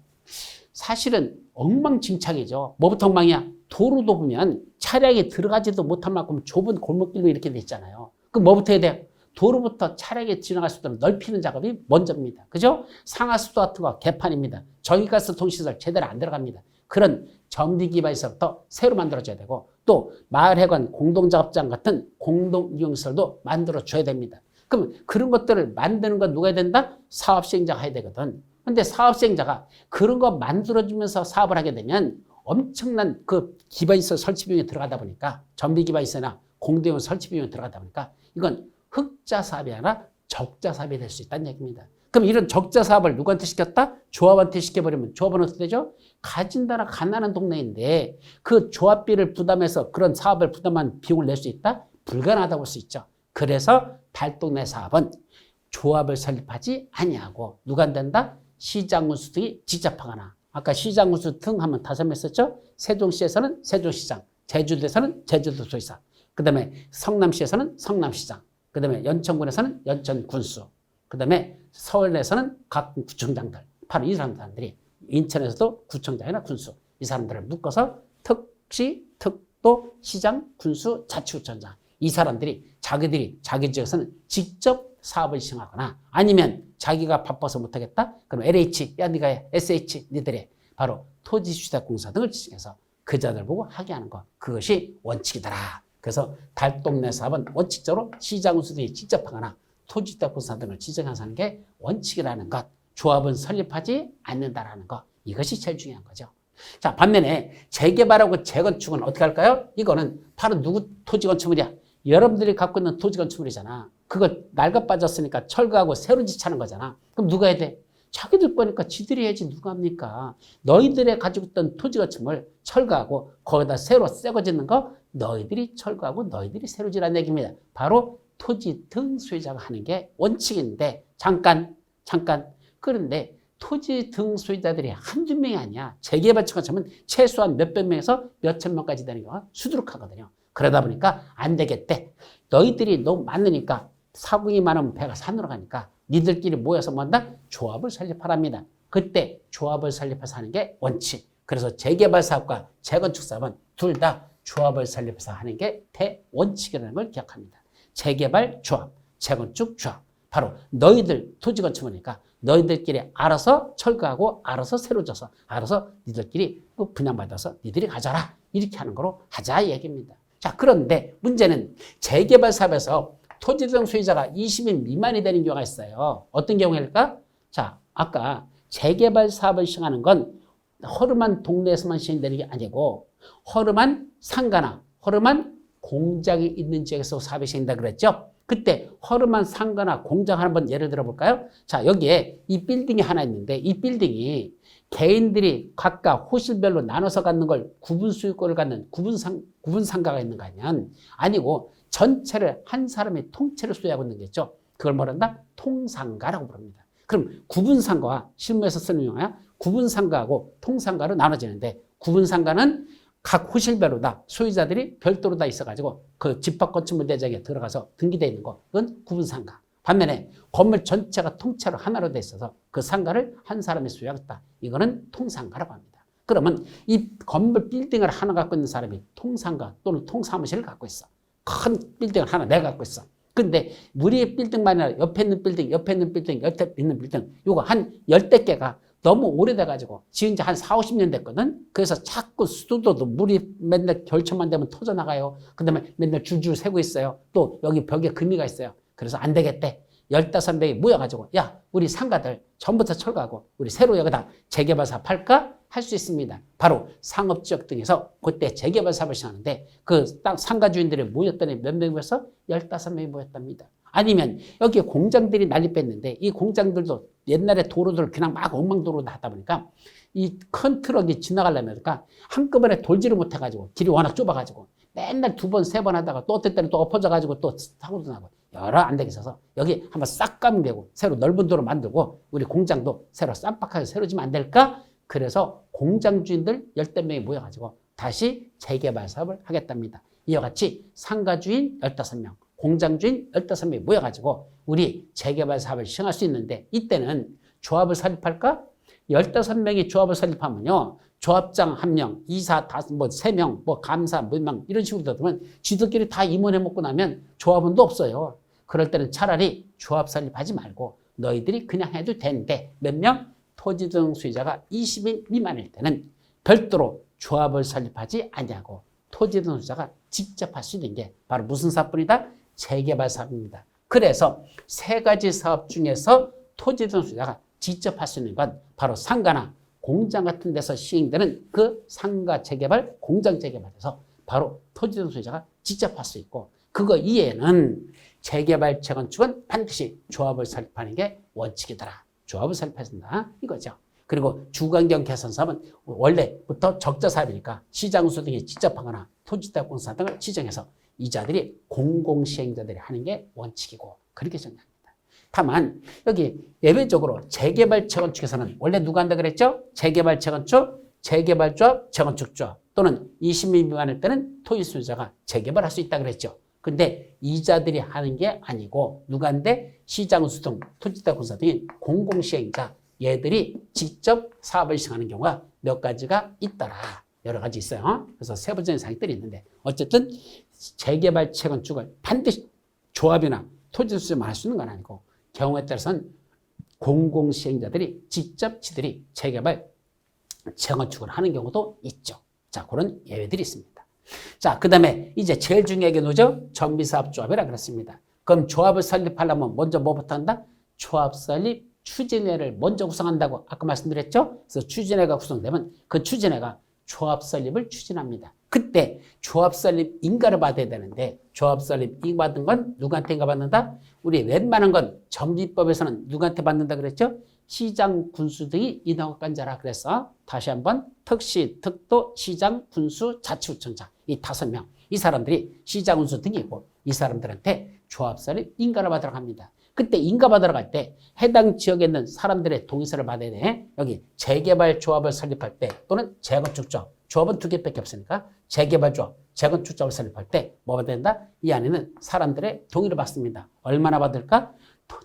사실은 엉망진창이죠. 뭐부터 엉망이야? 도로도 보면 차량이 들어가지도 못할 만큼 좁은 골목길로 이렇게 돼 있잖아요. 그럼 뭐부터 해야 돼요? 도로부터 차량이 지나갈 수 있도록 넓히는 작업이 먼저입니다. 그죠? 상하수도 같은 거 개판입니다. 전기가스 통신시설 제대로 안 들어갑니다. 그런 정비기반에서부터 새로 만들어줘야 되고 또 마을회관 공동작업장 같은 공동이용시설도 만들어줘야 됩니다. 그럼 그런 것들을 만드는 건 누가 해야 된다? 사업시행자가 해야 되거든. 근데 사업시행자가 그런 거 만들어주면서 사업을 하게 되면 엄청난 그 기반시설 설치 비용이 들어가다 보니까 전비기반시설이나 공동이용 설치 비용이 들어가다 보니까 이건 흑자 사업이 아니라 적자 사업이 될 수 있다는 얘기입니다. 그럼 이런 적자 사업을 누구한테 시켰다? 조합한테 시켜버리면 조합은 어떻게 되죠? 가진다라 가난한 동네인데 그 조합비를 부담해서 그런 사업을 부담한 비용을 낼 수 있다? 불가능하다고 볼 수 있죠. 그래서 달동네 사업은 조합을 설립하지 아니하고 누가 안 된다? 시장군수 등이 직접하거나 아까 시장군수 등 하면 다 설명했었죠? 세종시에서는 세종시장, 제주도에서는 제주도소이사, 그 다음에 성남시에서는 성남시장, 그 다음에 연천군에서는 연천군수, 그 다음에 서울에서는 각 구청장들, 바로 이 사람들이 인천에서도 구청장이나 군수, 이 사람들을 묶어서 특시, 특도, 시장, 군수, 자치구청장, 이 사람들이 자기들이 자기 지역에서는 직접 사업을 시행하거나 아니면 자기가 바빠서 못하겠다? 그럼 LH, 야 네가 해, SH, 니들이 바로 토지주택공사 등을 지정해서 그 자들 보고 하게 하는 것, 그것이 원칙이더라. 그래서 달동네 사업은 원칙적으로 시장군수들이 직접 하거나 토지주택공사 등을 지정해서 하는 게 원칙이라는 것, 조합은 설립하지 않는다라는 것, 이것이 제일 중요한 거죠. 자, 반면에 재개발하고 재건축은 어떻게 할까요? 이거는 바로 누구 토지건축물이야? 여러분들이 갖고 있는 토지건축물이잖아. 그거 낡아 빠졌으니까 철거하고 새로 짓하는 거잖아. 그럼 누가 해야 돼? 자기들 거니까 지들이 해야지 누가 합니까? 너희들이 가지고 있던 토지건축물 철거하고 거기다 새로 새거 짓는 거 너희들이 철거하고 너희들이 새로 지라는 얘기입니다. 바로 토지 등 소유자가 하는 게 원칙인데 잠깐 그런데 토지 등 소유자들이 한두 명이 아니야. 재개발처가 하면 최소한 몇백 명에서 몇천 명까지 되는 경우가 수두룩하거든요. 그러다 보니까 안 되겠대. 너희들이 너무 많으니까 사공이 많으면 배가 산으로 가니까 니들끼리 모여서 뭐 한다? 조합을 설립하랍니다. 그때 조합을 설립해서 하는 게 원칙. 그래서 재개발 사업과 재건축 사업은 둘 다 조합을 설립해서 하는 게 대원칙이라는 걸 기억합니다. 재개발 조합, 재건축 조합. 바로 너희들 토지건축이니까 너희들끼리 알아서 철거하고 알아서 새로 져서 알아서 니들끼리 분양받아서 니들이 가져라. 이렇게 하는 거로 하자 얘기입니다. 자, 그런데 문제는 재개발 사업에서 토지등 소유자가 20인 미만이 되는 경우가 있어요. 어떤 경우일까? 자, 아까 재개발 사업을 시행하는 건 허름한 동네에서만 시행되는 게 아니고 허름한 상가나 허름한 공장이 있는 지역에서 사업이 시행된다 그랬죠? 그때 허름한 상가나 공장 한번 예를 들어 볼까요? 자, 여기에 이 빌딩이 하나 있는데 이 빌딩이 개인들이 각각 호실별로 나눠서 갖는 걸 구분 소유권을 갖는 구분 상가가 있는 거 아니면 아니고 전체를 한 사람이 통째로 소유하고 있는 게 있죠. 그걸 뭐란다? 통상가라고 부릅니다. 그럼 구분 상가와 실무에서 쓰는 용어야 구분 상가하고 통상가로 나눠지는데 구분 상가는 각 호실별로 다 소유자들이 별도로 다 있어가지고 그 집합건축물 대장에 들어가서 등기되어 있는 거 그건 구분 상가. 반면에 건물 전체가 통째로 하나로 돼 있어서 그 상가를 한 사람이 소유하겠다. 이거는 통상가라고 합니다. 그러면 이 건물 빌딩을 하나 갖고 있는 사람이 통상가 또는 통사무실을 갖고 있어. 큰 빌딩을 하나 내가 갖고 있어. 근데 우리의 빌딩만이 아니라 옆에 있는 빌딩, 옆에 있는 빌딩, 옆에 있는 빌딩 요거 한 10대 개가 너무 오래돼가지고 지은 지 한 4, 50년 됐거든. 그래서 자꾸 수도도 물이 맨날 결천만 되면 터져나가요. 그 다음에 맨날 줄줄 새고 있어요. 또 여기 벽에 금이가 있어요. 그래서 안 되겠대. 15명이 모여가지고 야 우리 상가들 전부 다 철거하고 우리 새로 여기다 재개발 사업 할까? 할 수 있습니다. 바로 상업지역 등에서 그때 재개발 사업을 시작하는데 그 땅 상가 주인들이 모였더니 몇 명이 모여서 15명이 모였답니다. 아니면 여기에 공장들이 난리 뺐는데 이 공장들도 옛날에 도로들을 그냥 막 엉망도로로 하다 보니까 이 큰 트럭이 지나가려면 그러니까 한꺼번에 돌지를 못해가지고 길이 워낙 좁아가지고 맨날 2번, 3번 하다가 또 어떨 때는 또 엎어져가지고 또 사고도 나고 여러 안 되게 있어서 여기 한번 싹 까면 되고 새로 넓은 도로 만들고 우리 공장도 새로 쌈박하게 새로 지면 안 될까? 그래서 공장 주인들 10명이 모여가지고 다시 재개발 사업을 하겠답니다. 이와 같이 상가 주인 15명, 공장주인 15명이 모여가지고 우리 재개발 사업을 시행할 수 있는데 이때는 조합을 설립할까? 15명이 조합을 설립하면요. 조합장 1명, 이사 3명, 감사 몇 명 이런 식으로 되면 지들끼리 다 임원해 먹고 나면 조합원도 없어요. 그럴 때는 차라리 조합 설립하지 말고 너희들이 그냥 해도 되는데 몇 명? 토지등 소유자가 20인 미만일 때는 별도로 조합을 설립하지 아니하고 토지등 소유자가 직접 할 수 있는 게 바로 무슨 사업뿐이다? 재개발 사업입니다. 그래서 세 가지 사업 중에서 토지등 소유자가 직접 할 수 있는 건 바로 상가나 공장 같은 데서 시행되는 그 상가 재개발, 공장 재개발에서 바로 토지등 소유자가 직접 할 수 있고 그거 이외에는 재개발, 재건축은 반드시 조합을 설립하는 게 원칙이더라. 조합을 설립해야 된다. 이거죠. 그리고 주거환경 개선 사업은 원래부터 적자 사업이니까 시장운수 등이 직접 하거나 토지대공사 등을 지정해서 이자들이 공공시행자들이 하는 게 원칙이고 그렇게 정리합니다. 다만 여기 예외적으로 재개발, 재건축에서는 원래 누가 한다 그랬죠? 재개발, 재건축, 재개발조합, 재건축조합 또는 20인 미만일 때는 토지소유자가 재개발할 수 있다 그랬죠. 근데 이자들이 하는 게 아니고 누가 한데 시장운수 등 토지대공사 등이 공공시행자 얘들이 직접 사업을 시행하는 경우가 몇 가지가 있더라. 여러 가지 있어요. 그래서 세부적인 사항들이 있는데 어쨌든 재개발, 재건축을 반드시 조합이나 토지소유자만 할 수 있는 건 아니고 경우에 따라서는 공공시행자들이 직접 지들이 재개발, 재건축을 하는 경우도 있죠. 자, 그런 예외들이 있습니다. 자, 그 다음에 이제 제일 중요한 게 뭐죠? 정비사업조합이라 그랬습니다. 그럼 조합을 설립하려면 먼저 뭐부터 한다? 조합 설립 추진회를 먼저 구성한다고 아까 말씀드렸죠? 그래서 추진회가 구성되면 그 추진회가 조합 설립을 추진합니다. 그때 조합 설립 인가를 받아야 되는데 조합 설립 인가 받은 건 누구한테 인가 받는다? 우리 웬만한 건 정비법에서는 누구한테 받는다 그랬죠? 시장, 군수 등이 인허가권자라 그래서 다시 한번 특시, 특도, 시장, 군수, 자치구청장 이 5명 이 사람들이 시장, 군수 등이고 이 사람들한테 조합 설립 인가를 받으러 갑니다. 그때 인가 받으러 갈 때 해당 지역에 있는 사람들의 동의서를 받아야 돼. 여기 재개발 조합을 설립할 때 또는 재건축 조합, 조합은 2개밖에 없으니까 재개발 조합, 재건축 조합을 설립할 때 뭐 받아야 된다? 이 안에는 사람들의 동의를 받습니다. 얼마나 받을까?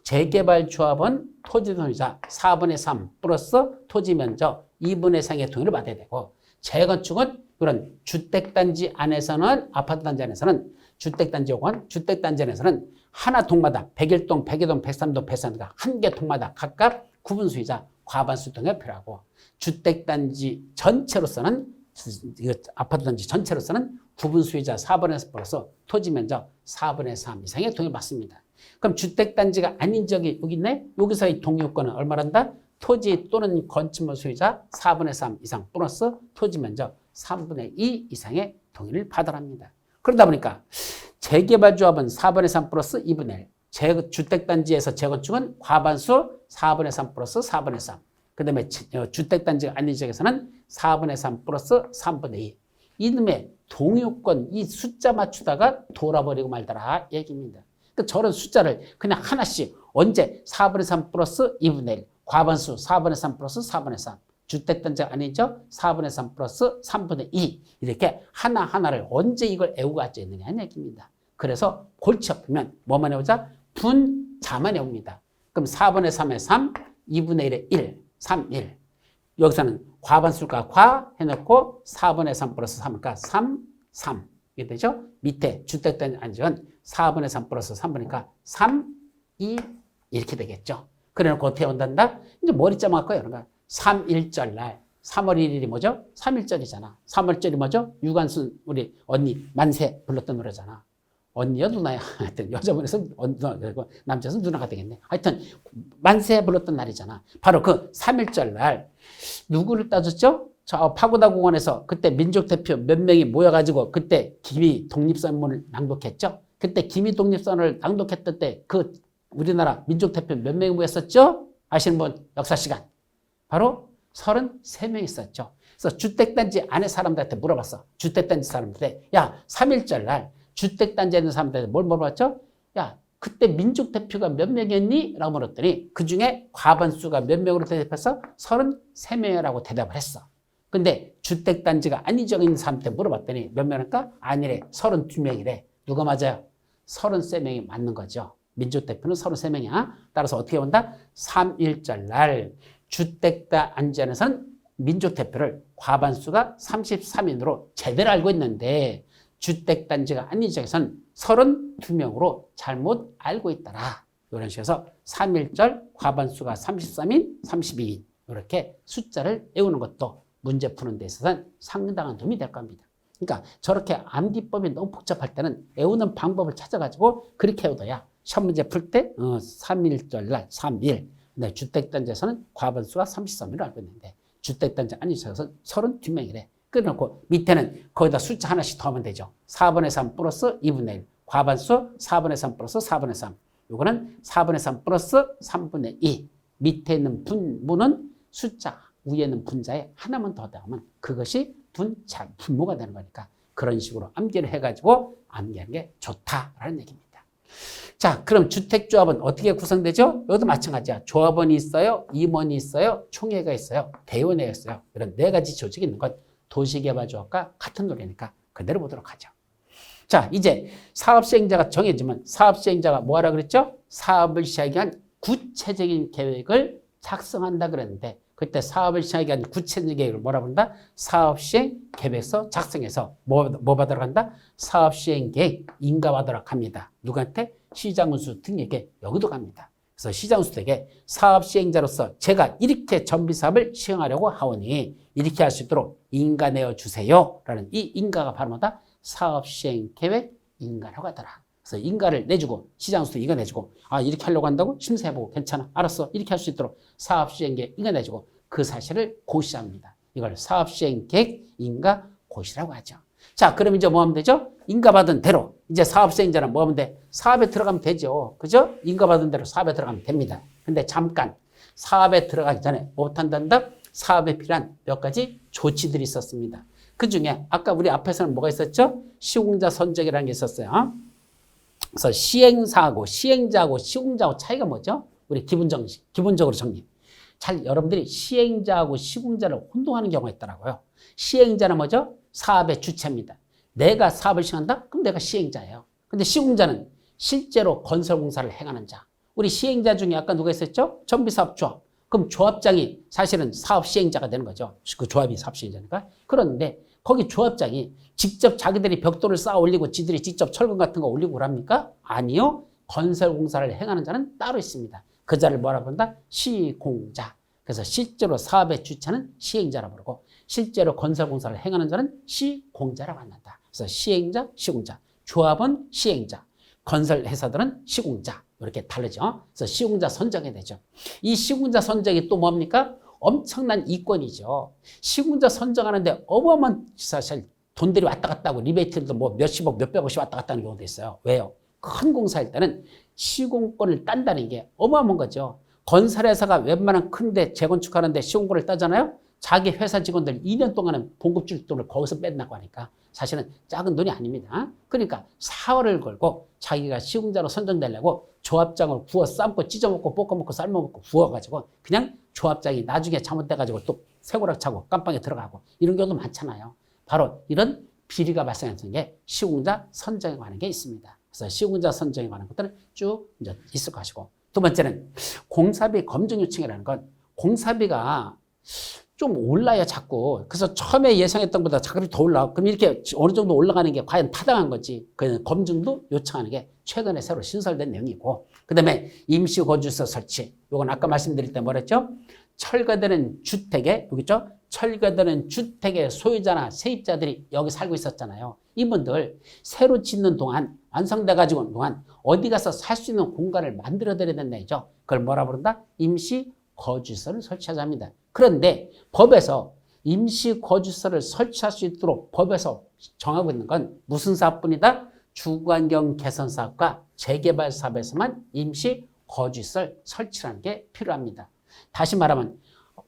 재개발 조합은 토지 소유자 4분의 3 플러스 토지 면적 2분의 3의 동의를 받아야 되고 재건축은 그런 주택단지 안에서는 아파트 단지 안에서는 주택단지 혹은 주택단지 안에서는 하나 동마다 101동, 102동, 103동, 103동 한 개 동마다 각각 구분 수의자 과반수 등이 필요하고 주택단지 전체로서는 아파트 단지 전체로서는 구분 수의자 4분의 3 플러스 토지 면적 4분의 3 이상의 동의를 받습니다. 그럼 주택단지가 아닌 지역이 여기 있네? 여기서의 동의요건은 얼마란다? 토지 또는 건축물 소유자 4분의 3 이상 플러스 토지 면적 3분의 2 이상의 동의를 받으랍니다. 그러다 보니까 재개발조합은 4분의 3 플러스 2분의 1, 주택단지에서 재건축은 과반수 4분의 3 플러스 4분의 3, 그 다음에 주택단지가 아닌 지역에서는 4분의 3 플러스 3분의 2. 이놈의 동의요건 이 숫자 맞추다가 돌아버리고 말더라 얘기입니다. 그러니까 저런 숫자를 그냥 하나씩 언제 4분의 3 플러스 2분의 1, 과반수 4분의 3 플러스 4분의 3, 주택단지가 아니죠? 4분의 3 플러스 3분의 2 이렇게 하나하나를 언제 이걸 애우고 앉아있느냐는 얘기입니다. 그래서 골치 아프면 뭐만 해오자? 분자만 해옵니다. 그럼 4분의 3에 3, 2분의 1에 1, 3, 1. 여기서는 과반수가 과 해놓고 4분의 3 플러스 3이니까 3, 3. 이게 되죠? 밑에 주택단지 안지은 4분의 3 플러스 3분이니까 3, 2 이렇게 되겠죠. 그래놓고 어떻게 온단다? 이제 머리점 할 거예요. 그러니까 3.1절 날 3월 1일이 뭐죠? 3.1절이잖아. 3월절이 뭐죠? 유관순 우리 언니 만세 불렀던 노래잖아. 언니야 누나야. 하여튼 여자분에서 그리고 남자에서 누나가 되겠네. 하여튼 만세 불렀던 날이잖아. 바로 그 3.1절 날 누구를 따졌죠? 저 파고다 공원에서 그때 민족대표 몇 명이 모여가지고 그때 기미 독립선언을 낭독했죠. 그때 기미 독립선언을 낭독했던 때 그 우리나라 민족대표 몇 명이 모였었죠? 아시는 분 역사 시간. 바로 33명 있었죠. 그래서 주택단지 안에 사람들한테 물어봤어. 주택단지 사람들한테 야 3.1절 날 주택단지에 있는 사람들한테 뭘 물어봤죠? 야 그때 민족대표가 몇 명이었니? 라고 물었더니 그중에 과반수가 몇 명으로 대답해서 33명이라고 대답을 했어. 근데 주택단지가 아닌 지역에 있는 사람한테 물어봤더니 몇 명일까? 아니래. 32명이래. 누가 맞아요? 33명이 맞는 거죠. 민주대표는 33명이야. 따라서 어떻게 본다? 3.1절 날 주택다 안전에서는 민주대표를 과반수가 33인으로 제대로 알고 있는데 주택단지가 아닌 지역에서는 32명으로 잘못 알고 있더라. 이런 식으로 3.1절 과반수가 33인, 32인 이렇게 숫자를 외우는 것도 문제 푸는 데 있어서는 상당한 도움이 될 겁니다. 그러니까 저렇게 암기법이 너무 복잡할 때는 외우는 방법을 찾아가지고 그렇게 외워둬야 시험 문제 풀 때 3.1절 날 3.1 네, 주택단지에서는 과반수가 33인으로 알고 있는데 주택단지 아닌 지역에서는 32명이래. 끊어놓고 밑에는 거기다 숫자 하나씩 더하면 되죠. 4분의 3 플러스 2분의 1 과반수 4분의 3 플러스 4분의 3 요거는 4분의 3 플러스 3분의 2 밑에 있는 분모는 숫자 위에 있는 분자에 하나만 더 더하면 그것이 분모가 되는 거니까 그런 식으로 암기를 해가지고 암기하는 게 좋다라는 얘기입니다. 자, 그럼 주택조합은 어떻게 구성되죠? 이것도 마찬가지야. 조합원이 있어요, 임원이 있어요, 총회가 있어요, 대의원회가 있어요. 이런 네 가지 조직이 있는 것 도시개발조합과 같은 노래니까 그대로 보도록 하죠. 자, 이제 사업시행자가 정해지면 사업시행자가 뭐하라 그랬죠? 사업을 시행하기 위한 구체적인 계획을 작성한다 그랬는데 그때 사업을 시행하기 위한 구체적인 계획을 뭐라 부른다? 사업시행 계획서 작성해서 뭐 받으러 간다? 사업시행계획 인가받으러 갑니다. 누구한테? 시장운수 등에게 여기도 갑니다. 그래서 시장운수 등에게 사업시행자로서 제가 이렇게 전비사업을 시행하려고 하오니 이렇게 할 수 있도록 인가 내어주세요 라는 이 인가가 바로 뭐다? 사업시행계획 인가라고 하더라. 그래서 인가를 내주고 시장운수 인가 내주고 아 이렇게 하려고 한다고? 심사해보고 괜찮아 알았어 이렇게 할 수 있도록 사업시행계획 인가 내주고 그 사실을 고시합니다. 이걸 사업시행계획 인가 고시라고 하죠. 자, 그럼 이제 뭐 하면 되죠? 인가받은 대로 이제 사업시행자는 뭐 하면 돼? 사업에 들어가면 되죠. 그죠? 인가받은 대로 사업에 들어가면 됩니다. 근데 잠깐 사업에 들어가기 전에 뭐부터 한단다? 사업에 필요한 몇 가지 조치들이 있었습니다. 그 중에 아까 우리 앞에서는 뭐가 있었죠? 시공자 선정이라는 게 있었어요. 그래서 시행사하고 시행자하고 시공자하고 차이가 뭐죠? 우리 기본적으로 정리. 여러분들이 시행자하고 시공자를 혼동하는 경우가 있더라고요. 시행자는 뭐죠? 사업의 주체입니다. 내가 사업을 시행한다? 그럼 내가 시행자예요. 근데 시공자는 실제로 건설공사를 행하는 자. 우리 시행자 중에 아까 누가 있었죠? 정비사업조합. 그럼 조합장이 사실은 사업 시행자가 되는 거죠. 그 조합이 사업 시행자니까. 그런데 거기 조합장이 직접 자기들이 벽돌을 쌓아 올리고 지들이 직접 철근 같은 거 올리고 그럽니까? 아니요. 건설공사를 행하는 자는 따로 있습니다. 그 자를 뭐라 부른다? 시공자. 그래서 실제로 사업의 주체는 시행자라고 부르고 실제로 건설공사를 행하는 자는 시공자라고 한다. 그래서 시행자, 시공자. 조합은 시행자. 건설회사들은 시공자. 이렇게 다르죠. 그래서 시공자 선정이 되죠. 이 시공자 선정이 또 뭡니까? 엄청난 이권이죠. 시공자 선정하는데 어마어마한 사실 돈들이 왔다 갔다 하고 리베이트도 뭐 몇십억, 몇백억씩 왔다 갔다 하는 경우도 있어요. 왜요? 큰 공사일 때는 시공권을 딴다는 게 어마어마한 거죠. 건설회사가 웬만한 큰데 재건축하는데 시공권을 따잖아요. 자기 회사 직원들 2년 동안은 봉급줄 돈을 거기서 뺀다고 하니까 사실은 작은 돈이 아닙니다. 그러니까 사활을 걸고 자기가 시공자로 선정되려고 조합장을 구워 삶고 찢어먹고 볶아먹고 삶아먹고 구워가지고 그냥 조합장이 나중에 잘못돼가지고 또 쇠고락 차고 깜빵에 들어가고 이런 경우도 많잖아요. 바로 이런 비리가 발생하는 게 시공자 선정에 관한 게 있습니다. 그래서 시공자 선정에 관한 것들은 쭉 이제 있을 것이고 두 번째는 공사비 검증 요청이라는 건 공사비가 좀 올라요, 자꾸. 그래서 처음에 예상했던 것보다 자꾸 더 올라가고, 그럼 이렇게 어느 정도 올라가는 게 과연 타당한 건지, 그 검증도 요청하는 게 최근에 새로 신설된 내용이고, 그 다음에 임시거주소 설치. 요건 아까 말씀드릴 때 뭐랬죠? 철거되는 주택에, 여기 있죠? 철거되는 주택의 소유자나 세입자들이 여기 살고 있었잖아요. 이분들 새로 짓는 동안, 완성돼가지고 오는 동안 어디 가서 살 수 있는 공간을 만들어드려야 된다, 이죠? 그걸 뭐라 부른다? 임시거주소를 설치하자 합니다. 그런데 법에서 임시거주소를 설치할 수 있도록 법에서 정하고 있는 건 무슨 사업뿐이다? 주거환경 개선 사업과 재개발 사업에서만 임시거주소를 설치하는 게 필요합니다. 다시 말하면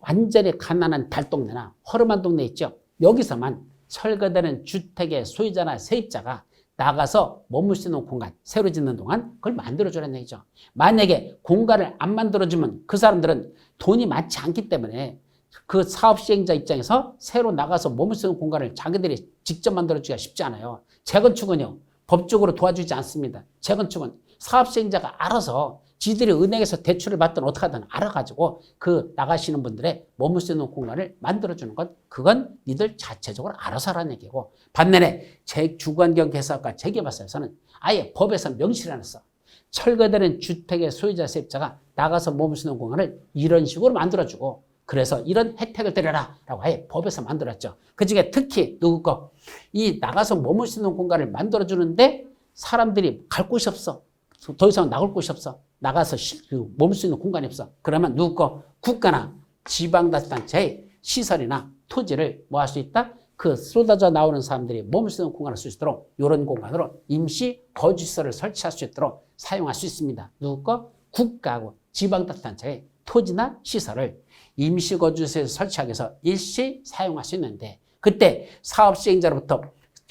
완전히 가난한 달동네나 허름한 동네 있죠? 여기서만 철거되는 주택의 소유자나 세입자가 나가서 머물 수 있는 공간, 새로 짓는 동안 그걸 만들어주라는 얘기죠. 만약에 공간을 안 만들어주면 그 사람들은 돈이 많지 않기 때문에 그 사업 시행자 입장에서 새로 나가서 머물 수 있는 공간을 자기들이 직접 만들어주기가 쉽지 않아요. 재건축은요, 법적으로 도와주지 않습니다. 재건축은 사업시행자가 알아서 지들이 은행에서 대출을 받든 어떻게 하든 알아가지고 그 나가시는 분들의 머물 수 있는 공간을 만들어주는 건 그건 니들 자체적으로 알아서 하라는 얘기고, 반면에 주거환경 개선과 재개발사에서는 아예 법에서 명시를 해놨어. 철거되는 주택의 소유자 세입자가 나가서 머물 수 있는 공간을 이런 식으로 만들어주고, 그래서 이런 혜택을 드려라 라고 아예 법에서 만들었죠. 그중에 특히 누구 거? 이 나가서 머물 수 있는 공간을 만들어주는데 사람들이 갈 곳이 없어. 더 이상 나올 곳이 없어. 나가서 머물 수 있는 공간이 없어. 그러면 누구 거? 국가나 지방자치단체의 시설이나 토지를 뭐 할 수 있다? 그 쏟아져 나오는 사람들이 머물 수 있는 공간을 쓸 수 있도록 이런 공간으로 임시 거주시설을 설치할 수 있도록 사용할 수 있습니다. 누구 거? 국가하고 지방자치단체의 토지나 시설을 임시거주시설에 설치하기 위해서 일시 사용할 수 있는데, 그때 사업시행자로부터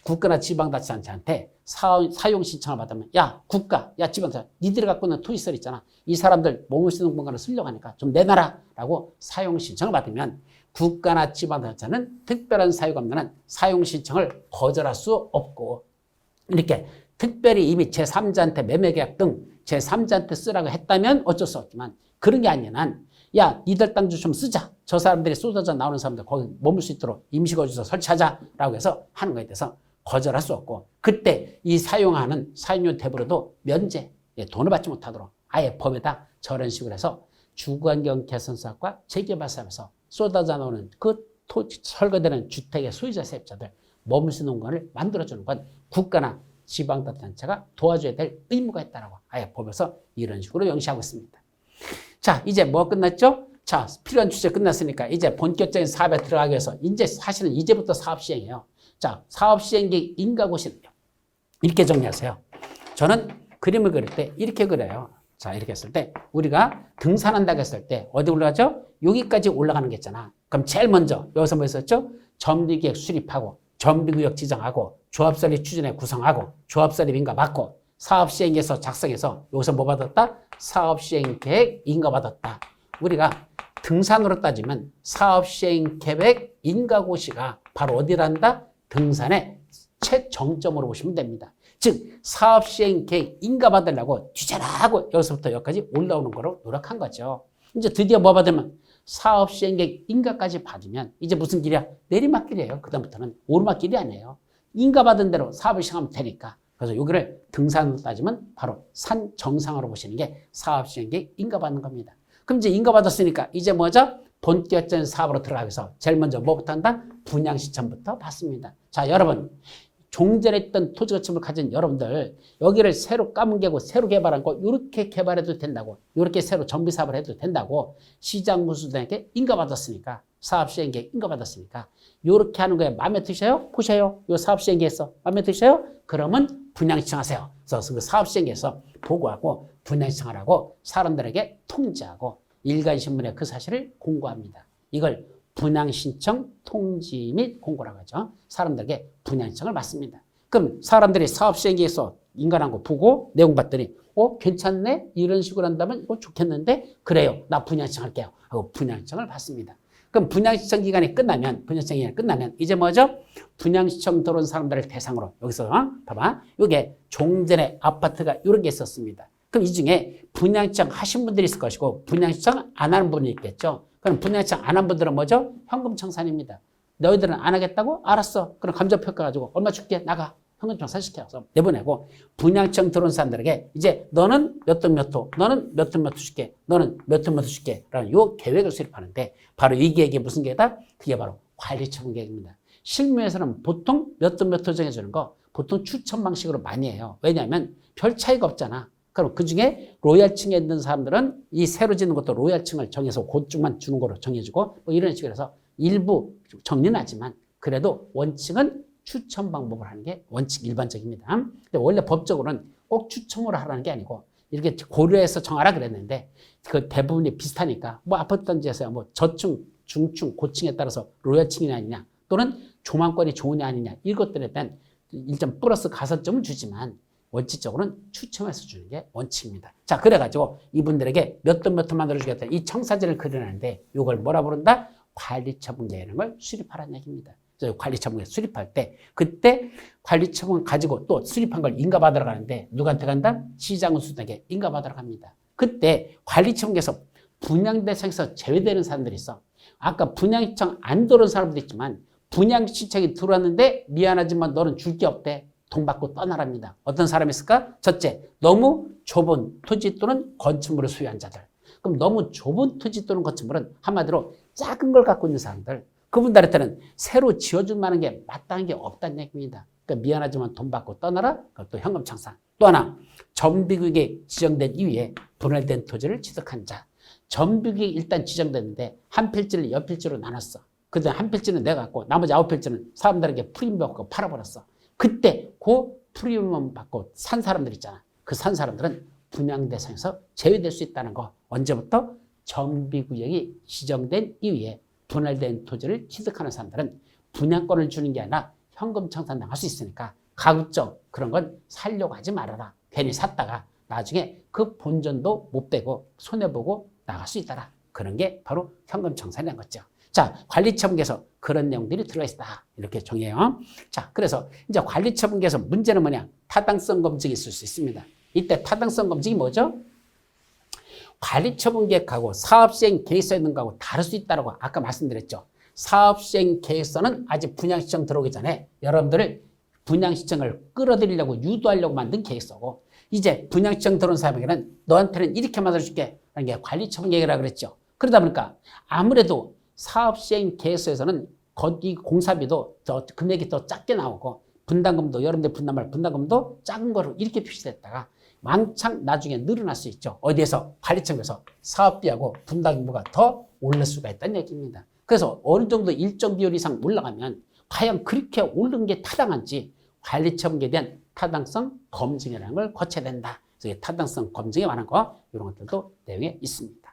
국가나 지방자치단체한테 사용 신청을 받으면, 야 국가, 야 지방자치, 니들이 갖고 있는 토지시설 있잖아, 이 사람들 머물 수 있는 공간을 쓰려고 하니까 좀 내놔라 라고 사용 신청을 받으면 국가나 지방자치는 특별한 사유가 없는 한 사용 신청을 거절할 수 없고, 이렇게 특별히 이미 제3자한테 매매계약 등 제3자한테 쓰라고 했다면 어쩔 수 없지만, 그런 게 아닌 한 야 니들 땅 좀 쓰자, 저 사람들이 쏟아져 나오는 사람들 거기 머물 수 있도록 임시거주소 설치하자라고 해서 하는 거에 대해서 거절할 수 없고, 그때 이 사용하는 사용료 대부로도 면제, 돈을 받지 못하도록 아예 법에다 저런 식으로 해서 주거환경 개선사업과 재개발사업에서 쏟아져 나오는 그 설거되는 주택의 소유자 세입자들 머물 수 있는 공간을 만들어주는 건 국가나 지방자치단체가 도와줘야 될 의무가 있다라고 아예 법에서 이런 식으로 명시하고 있습니다. 자, 이제 뭐 끝났죠? 자, 필요한 주제 끝났으니까 이제 본격적인 사업에 들어가기 위해서 이제 사실은 이제부터 사업 시행이에요. 자, 사업 시행기 인가고시는요, 이렇게 정리하세요. 저는 그림을 그릴 때 이렇게 그려요. 자, 이렇게 했을 때 우리가 등산한다고 했을 때 어디 올라가죠? 여기까지 올라가는 게 있잖아. 그럼 제일 먼저 여기서 뭐 했었죠? 점리계획 수립하고 점리구역 지정하고 조합설립 추진에 구성하고 조합설립 인가 받고 사업시행에서 작성해서 여기서 뭐 받았다? 사업시행계획 인가받았다. 우리가 등산으로 따지면 사업시행계획 인가고시가 바로 어디란다? 등산의 최정점으로 보시면 됩니다. 즉 사업시행계획 인가받으려고 뒤져라고 여기서부터 여기까지 올라오는 거로 노력한 거죠. 이제 드디어 뭐 받으면 사업시행계획 인가까지 받으면 이제 무슨 길이야? 내리막길이에요. 그 다음부터는 오르막길이 아니에요. 인가받은 대로 사업을 시행하면 되니까. 그래서 여기를 등산으로 따지면 바로 산 정상으로 보시는 게 사업시행계획 인가받는 겁니다. 그럼 이제 인가받았으니까 이제 뭐죠? 본격적인 사업으로 들어가기 위해서 제일 먼저 뭐부터 한다? 분양신청부터 받습니다. 자, 여러분 종전에 있던 토지거침을 가진 여러분들 여기를 새로 까뭉개고 새로 개발한 거 이렇게 개발해도 된다고, 이렇게 새로 정비사업을 해도 된다고 시장무수단에게 인가받았으니까, 사업시행계획 인가받았으니까 이렇게 하는 거에 마음에 드셔요? 보셔요? 이 사업시행계획에서 마음에 드셔요? 그러면 분양신청하세요. 그래서 그 사업시행계획에서 보고하고 분양신청하라고 사람들에게 통지하고 일간신문에 그 사실을 공고합니다. 이걸 분양신청 통지 및 공고라고 하죠. 사람들에게 분양신청을 받습니다. 그럼 사람들이 사업시행계획에서 인가한 거 보고 내용 봤더니 괜찮네? 이런 식으로 한다면 이거 좋겠는데? 그래요. 나 분양신청할게요. 하고 분양신청을 받습니다. 그럼 분양신청 기간이 끝나면, 이제 뭐죠? 분양신청 들어온 사람들을 대상으로, 여기서, 봐봐. 이게 종전에 아파트가 이런 게 있었습니다. 그럼 이 중에 분양신청 하신 분들이 있을 것이고, 분양신청 안 하는 분이 있겠죠? 그럼 분양신청 안 한 분들은 뭐죠? 현금청산입니다. 너희들은 안 하겠다고? 알았어. 그럼 감정평가 가지고 얼마 줄게? 나가. 현금청산 시켜서 내보내고, 분양신청 들어온 사람들에게 이제 너는 몇 동 몇 호, 너는 몇 동 몇 호 줄게, 너는 몇 동 몇 호 줄게 라는 요 계획을 수립하는데, 바로 이 계획이 무슨 계획이다? 그게 바로 관리처분 계획입니다. 실무에서는 보통 몇 동 몇 호 정해주는 거 보통 추천 방식으로 많이 해요. 왜냐하면 별 차이가 없잖아. 그럼 그 중에 로얄층에 있는 사람들은 이 새로 짓는 것도 로얄층을 정해서 그쪽만 주는 거로 정해주고 뭐 이런 식으로 해서 일부 정리는 하지만 그래도 원칙은 추천 방법을 하는 게 원칙 일반적입니다. 근데 원래 법적으로는 꼭 추첨으로 하라는 게 아니고 이렇게 고려해서 정하라 그랬는데 그 대부분이 비슷하니까 뭐 아파트 단지에서야 뭐 저층, 중층, 고층에 따라서 로얄층이냐 아니냐 또는 조망권이 좋으냐 아니냐 이것들에 대한 일정 플러스 가산점을 주지만 원칙적으로는 추첨해서 주는 게 원칙입니다. 자, 그래가지고 이분들에게 몇 돈 몇 톤 만들어주겠다 이 청사진을 그려내는데 이걸 뭐라 부른다? 관리처분 계획을 수립하라는 얘기입니다. 관리처분에 수립할 때 그때 관리처분 가지고 또 수립한 걸 인가받으러 가는데 누구한테 간다? 시장운수에게 인가받으러 갑니다. 그때 관리처분에서 분양 대상에서 제외되는 사람들이 있어. 아까 분양신청 안 들어온 사람도 있지만 분양신청이 들어왔는데 미안하지만 너는 줄 게 없대. 돈 받고 떠나랍니다. 어떤 사람이 있을까? 첫째, 너무 좁은 토지 또는 건축물을 소유한 자들. 그럼 너무 좁은 토지 또는 건축물은 한마디로 작은 걸 갖고 있는 사람들. 그분들한테는 새로 지어줄 만한 게 마땅한 게 없다는 얘기입니다. 그러니까 미안하지만 돈 받고 떠나라. 그것도 현금 청산. 또 하나, 정비구역에 지정된 이후에 분할된 토지를 취득한 자. 정비구역이 일단 지정됐는데 한 필지를 여 필지로 나눴어. 그다음 한 필지는 내가 갖고 나머지 9필지는 사람들에게 프리미엄 받고 팔아버렸어. 그때 그 프리미엄 받고 산 사람들 있잖아. 그 산 사람들은 분양 대상에서 제외될 수 있다는 거. 언제부터? 정비구역이 지정된 이후에 분할된 토지를 취득하는 사람들은 분양권을 주는 게 아니라 현금 청산당할 수 있으니까 가급적 그런 건 살려고 하지 말아라. 괜히 샀다가 나중에 그 본전도 못 빼고 손해보고 나갈 수 있다라. 그런 게 바로 현금 청산이라는 거죠. 자, 관리처분계에서 그런 내용들이 들어가 있다. 이렇게 정해요. 자, 그래서 이제 관리처분계에서 문제는 뭐냐? 타당성 검증이 있을 수 있습니다. 이때 타당성 검증이 뭐죠? 관리처분계획하고 사업시행 계획서에 있는 거하고 다를 수 있다고 아까 말씀드렸죠. 사업시행 계획서는 아직 분양신청 들어오기 전에 여러분들을 분양신청을 끌어들이려고 유도하려고 만든 계획서고 이제 분양신청 들어온 사람에게는 너한테는 이렇게 만들어줄게 라는 게 관리처분계획이라고 그랬죠. 그러다 보니까 아무래도 사업시행 계획서에서는 이 공사비도 더 금액이 더 작게 나오고 분담금도 여러분들 분담할 분담금도 작은 거로 이렇게 표시됐다가 왕창 나중에 늘어날 수 있죠. 어디에서? 관리청에서 사업비하고 분담금부가 더 오를 수가 있다는 얘기입니다. 그래서 어느 정도 일정 비율 이상 올라가면 과연 그렇게 오른 게 타당한지 관리처분에 대한 타당성 검증이라는 걸 거쳐야 된다. 그래서 타당성 검증에 관한 거 이런 것들도 내용에 있습니다.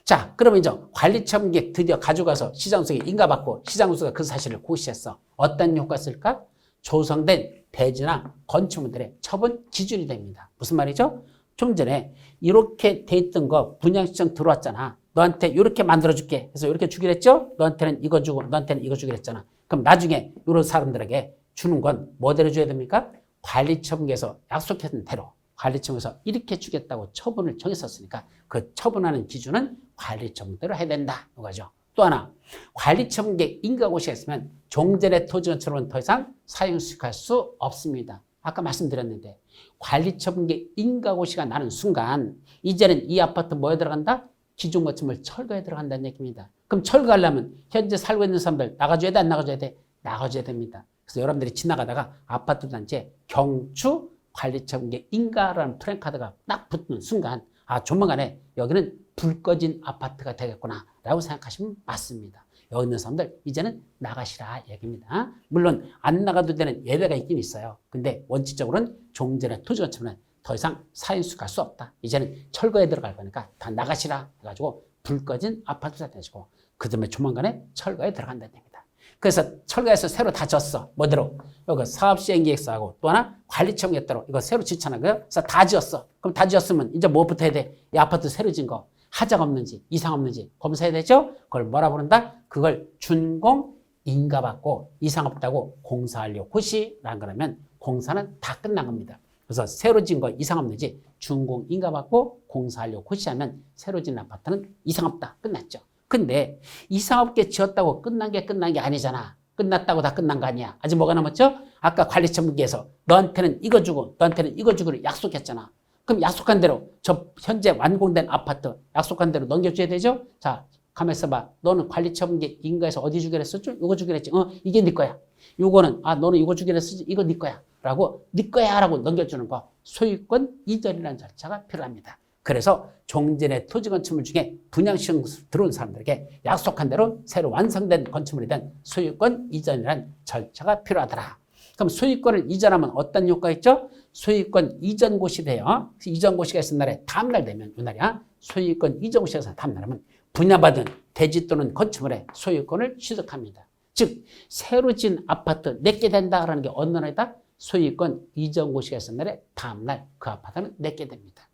자, 그러면 이제 관리처분계획 드디어 가져가서 시장운수에 인가받고 시장운수가 그 사실을 고시했어. 어떤 효과가 있을까? 조성된 대지나 건축물들의 처분 기준이 됩니다. 무슨 말이죠? 좀 전에 이렇게 돼 있던 거 분양신청 들어왔잖아. 너한테 이렇게 만들어줄게. 그래서 이렇게 주기로 했죠? 너한테는 이거 주고 너한테는 이거 주기로 했잖아. 그럼 나중에 이런 사람들에게 주는 건 뭐대로 줘야 됩니까? 관리처분계에서 약속했던 대로 관리청에서 이렇게 주겠다고 처분을 정했었으니까 그 처분하는 기준은 관리처분대로 해야 된다. 이거죠. 또 하나, 관리처분계획 인가고시가 있으면 종전의 토지건축물은 더 이상 사용 수익할 수 없습니다. 아까 말씀드렸는데 관리처분계획 인가고시가 나는 순간 이제는 이 아파트 뭐에 들어간다? 기존 건축물 철거에 들어간다는 얘기입니다. 그럼 철거하려면 현재 살고 있는 사람들 나가줘야 돼? 안 나가줘야 돼? 나가줘야 됩니다. 그래서 여러분들이 지나가다가 아파트 단지에 경추 관리처분계획 인가라는 프랜카드가 딱 붙는 순간 아 조만간에 여기는 불 꺼진 아파트가 되겠구나 라고 생각하시면 맞습니다. 여기 있는 사람들 이제는 나가시라 얘기입니다. 물론 안 나가도 되는 예외가 있긴 있어요. 근데 원칙적으로는 종전의 토지건축물은 더 이상 사인수 갈 수 없다. 이제는 철거에 들어갈 거니까 다 나가시라 해가지고 불 꺼진 아파트가 되시고 그 다음에 조만간에 철거에 들어간다는 얘기입니다. 그래서 철거해서 새로 다 졌어. 뭐대로? 여기 사업시행계획서하고 또 하나 관리처분에 따라 이거 새로 지잖아. 그래서 다 지었어. 그럼 다 지었으면 이제 뭐부터 해야 돼? 이 아파트 새로 진 거. 하자가 없는지 이상 없는지 검사해야 되죠? 그걸 뭐라 부른다? 그걸 준공 인가받고 이상 없다고 공사하려 고시라는 거라면 공사는 다 끝난 겁니다. 그래서 새로 진 거 이상 없는지 준공 인가받고 공사하려 고시하면 새로 진 아파트는 이상 없다. 끝났죠. 근데 이상 없게 지었다고 끝난 게 아니잖아. 끝났다고 다 끝난 거 아니야. 아직 뭐가 남았죠? 아까 관리처분계에서 너한테는 이거 주고 너한테는 이거 주기로 약속했잖아. 그럼 약속한 대로 저 현재 완공된 아파트 약속한 대로 넘겨줘야 되죠? 자, 가만히 있어봐. 너는 관리처분계 인가에서 어디 주기로 했었죠? 이거 주기로 했지. 이게 네 거야. 요거는 너는 이거 주기로 했었지. 이거 네 거야. 라고 네 거야 라고 넘겨주는 거. 소유권 이전이라는 절차가 필요합니다. 그래서 종전의 토지 건축물 중에 분양시행 들어온 사람들에게 약속한 대로 새로 완성된 건축물에 대한 소유권 이전이라는 절차가 필요하더라. 그럼 소유권을 이전하면 어떤 효과가 있죠? 소유권 이전고시 돼요. 이전고시가 있은 날에 다음날 되면 이날이야. 소유권 이전고시가 있어서 다음날 하면 분양받은 대지 또는 건축물의 소유권을 취득합니다. 즉 새로 지은 아파트 내게 된다라는 게 어느 날이다? 소유권 이전고시가 있은 날에 다음날 그 아파트는 내게 됩니다.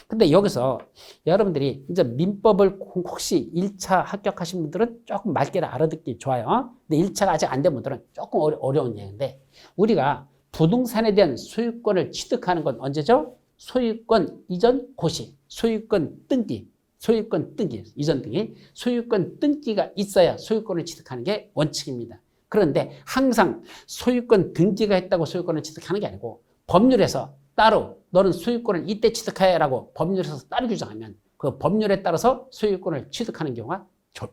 근데 여기서 여러분들이 이제 민법을 혹시 1차 합격하신 분들은 조금 맑게를 알아듣기 좋아요. 근데 1차가 아직 안 된 분들은 조금 어려운 얘기인데, 우리가 부동산에 대한 소유권을 취득하는 건 언제죠? 소유권 이전 고시, 소유권 등기, 이전 등기, 소유권 등기가 있어야 소유권을 취득하는 게 원칙입니다. 그런데 항상 소유권 등기가 있다고 소유권을 취득하는 게 아니고, 법률에서 따로 너는 소유권을 이때 취득해라고 법률에서 따로 규정하면 그 법률에 따라서 소유권을 취득하는 경우가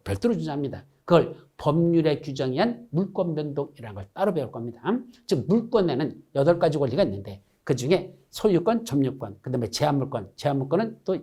별도로 규정합니다. 그걸 법률의 규정에 의한 물권 변동이라는 걸 따로 배울 겁니다. 즉 물권에는 8가지 권리가 있는데 그중에 소유권, 점유권, 그다음에 제한물권, 제한물권은 또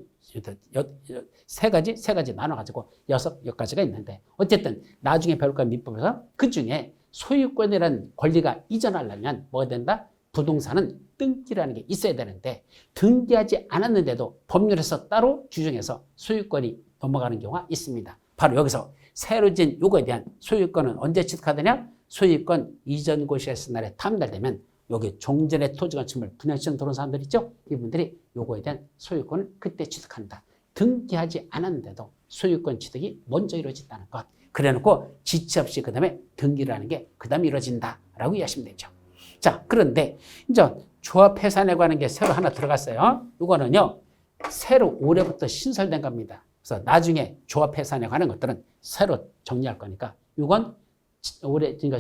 3가지 나눠가지고 6가지가 있는데, 어쨌든 나중에 배울 거야 민법에서 그중에 소유권이라는 권리가 이전하려면 뭐가 된다? 부동산은 등기라는 게 있어야 되는데 등기하지 않았는데도 법률에서 따로 규정해서 소유권이 넘어가는 경우가 있습니다. 바로 여기서 새로 진 요거에 대한 소유권은 언제 취득하느냐? 소유권 이전 고시에서 날에 탐달되면 여기 종전의 토지 건축물 분양시장 들어온 사람들 있죠? 이분들이 요거에 대한 소유권을 그때 취득한다. 등기하지 않았는데도 소유권 취득이 먼저 이루어진다는 것. 그래놓고 지체 없이 그 다음에 등기를 하는 게 그 다음에 이루어진다라고 이해하시면 되죠. 자, 그런데 이제 조합 해산에 관한 게 새로 하나 들어갔어요. 이거는요, 새로 올해부터 신설된 겁니다. 그래서 나중에 조합 해산에 관한 것들은 새로 정리할 거니까 이건 올해, 그러니까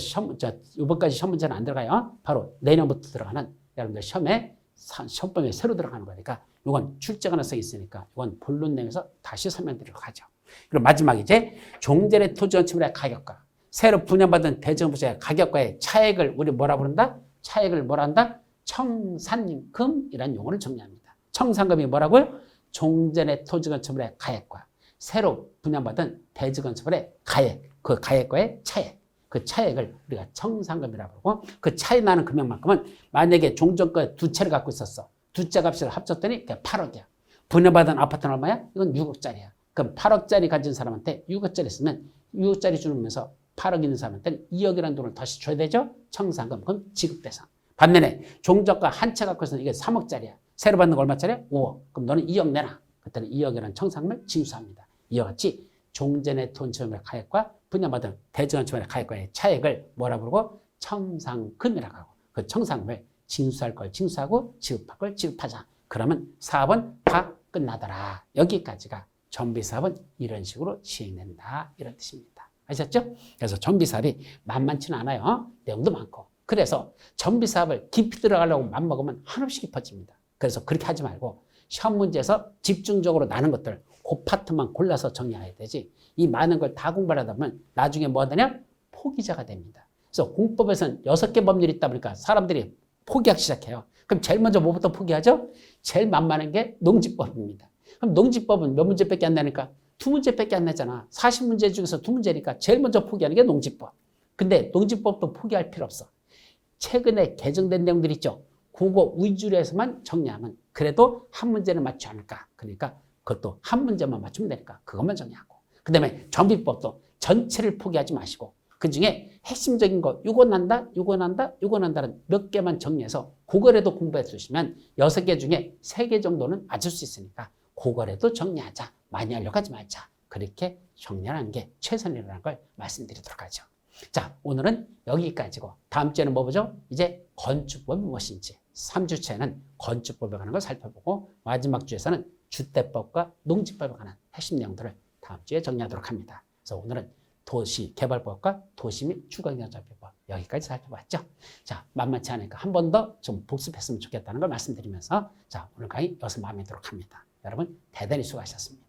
이번까지 시험 문제는 안 들어가요. 바로 내년부터 들어가는 여러분들 시험범위에 새로 들어가는 거니까 이건 출제 가능성이 있으니까 이건 본론 내에서 다시 설명드리도록 하죠. 그리고 마지막 이제 종전의 토지 건축물의 가격과 새로 분양받은 대정부지의 가격과의 차액을 우리 뭐라 부른다? 차액을 뭐라 한다? 청산금이라는 용어를 정리합니다. 청산금이 뭐라고요? 종전의 토지 건축물의 가액과 새로 분양받은 대지 건축물의 가액, 그 가액과의 차액, 그 차액을 우리가 청산금이라고 부르고, 그 차이 나는 금액만큼은 만약에 종전 거 2채를 갖고 있었어. 2채 값을 합쳤더니 8억이야. 분양받은 아파트는 얼마야? 이건 6억짜리야. 그럼 8억짜리 가진 사람한테 6억짜리 있으면 6억짜리 주면서 8억 있는 사람한테는 2억이라는 돈을 다시 줘야 되죠? 청산금. 그럼 지급 대상. 반면에 종전가 한 채 갖고 있으면 이게 3억짜리야. 새로 받는 거 얼마짜리야? 5억. 그럼 너는 2억 내놔. 그때는 2억이라는 청산금을 징수합니다. 이와 같이 종전의 토지의 가액과 분양받은 대지건축물의 가액과의 차액을 뭐라 부르고? 청산금이라고 하고, 그 청산금을 징수할 걸 징수하고 지급할 걸 지급하자. 그러면 사업은 다 끝나더라. 여기까지가 정비사업은 이런 식으로 시행된다. 이런 뜻입니다. 아셨죠? 그래서 정비사업이 만만치는 않아요. 내용도 많고. 그래서 정비사업을 깊이 들어가려고 맘먹으면 한없이 깊어집니다. 그래서 그렇게 하지 말고 시험 문제에서 집중적으로 나는 것들 그 파트만 골라서 정리해야 되지, 이 많은 걸 다 공부하다 보면 나중에 뭐 하느냐? 포기자가 됩니다. 그래서 공법에서는 6개 법률이 있다 보니까 사람들이 포기하기 시작해요. 그럼 제일 먼저 뭐부터 포기하죠? 제일 만만한 게 농지법입니다. 그럼 농지법은 몇 문제밖에 안 나니까 2문제밖에 안 나잖아. 40문제 중에서 2문제니까 제일 먼저 포기하는 게 농지법. 근데 농지법도 포기할 필요 없어. 최근에 개정된 내용들 있죠. 그거 위주로 해서만 정리하면 그래도 한 문제는 맞지 않을까. 그러니까 그것도 한 문제만 맞추면 되니까 그것만 정리하고, 그 다음에 정비법도 전체를 포기하지 마시고 그중에 핵심적인 거 이거 난다, 이거 난다, 이거 난다는 몇 개만 정리해서 그거라도 공부해 주시면 6개 중에 3개 정도는 맞을 수 있으니까 그거라도 정리하자. 많이 하려고 하지 말자. 그렇게 정리하는 게 최선이라는 걸 말씀드리도록 하죠. 자, 오늘은 여기까지고 다음 주에는 뭐 보죠? 이제 건축법이 무엇인지 3주차에는 건축법에 관한 걸 살펴보고 마지막 주에서는 주택법과 농지법에 관한 핵심 내용들을 다음 주에 정리하도록 합니다. 그래서 오늘은 도시개발법과 도시 및 주거경제법 여기까지 살펴봤죠. 자, 만만치 않으니까 한 번 더 좀 복습했으면 좋겠다는 걸 말씀드리면서 자, 오늘 강의 여기서 마무리하도록 합니다. 여러분 대단히 수고하셨습니다.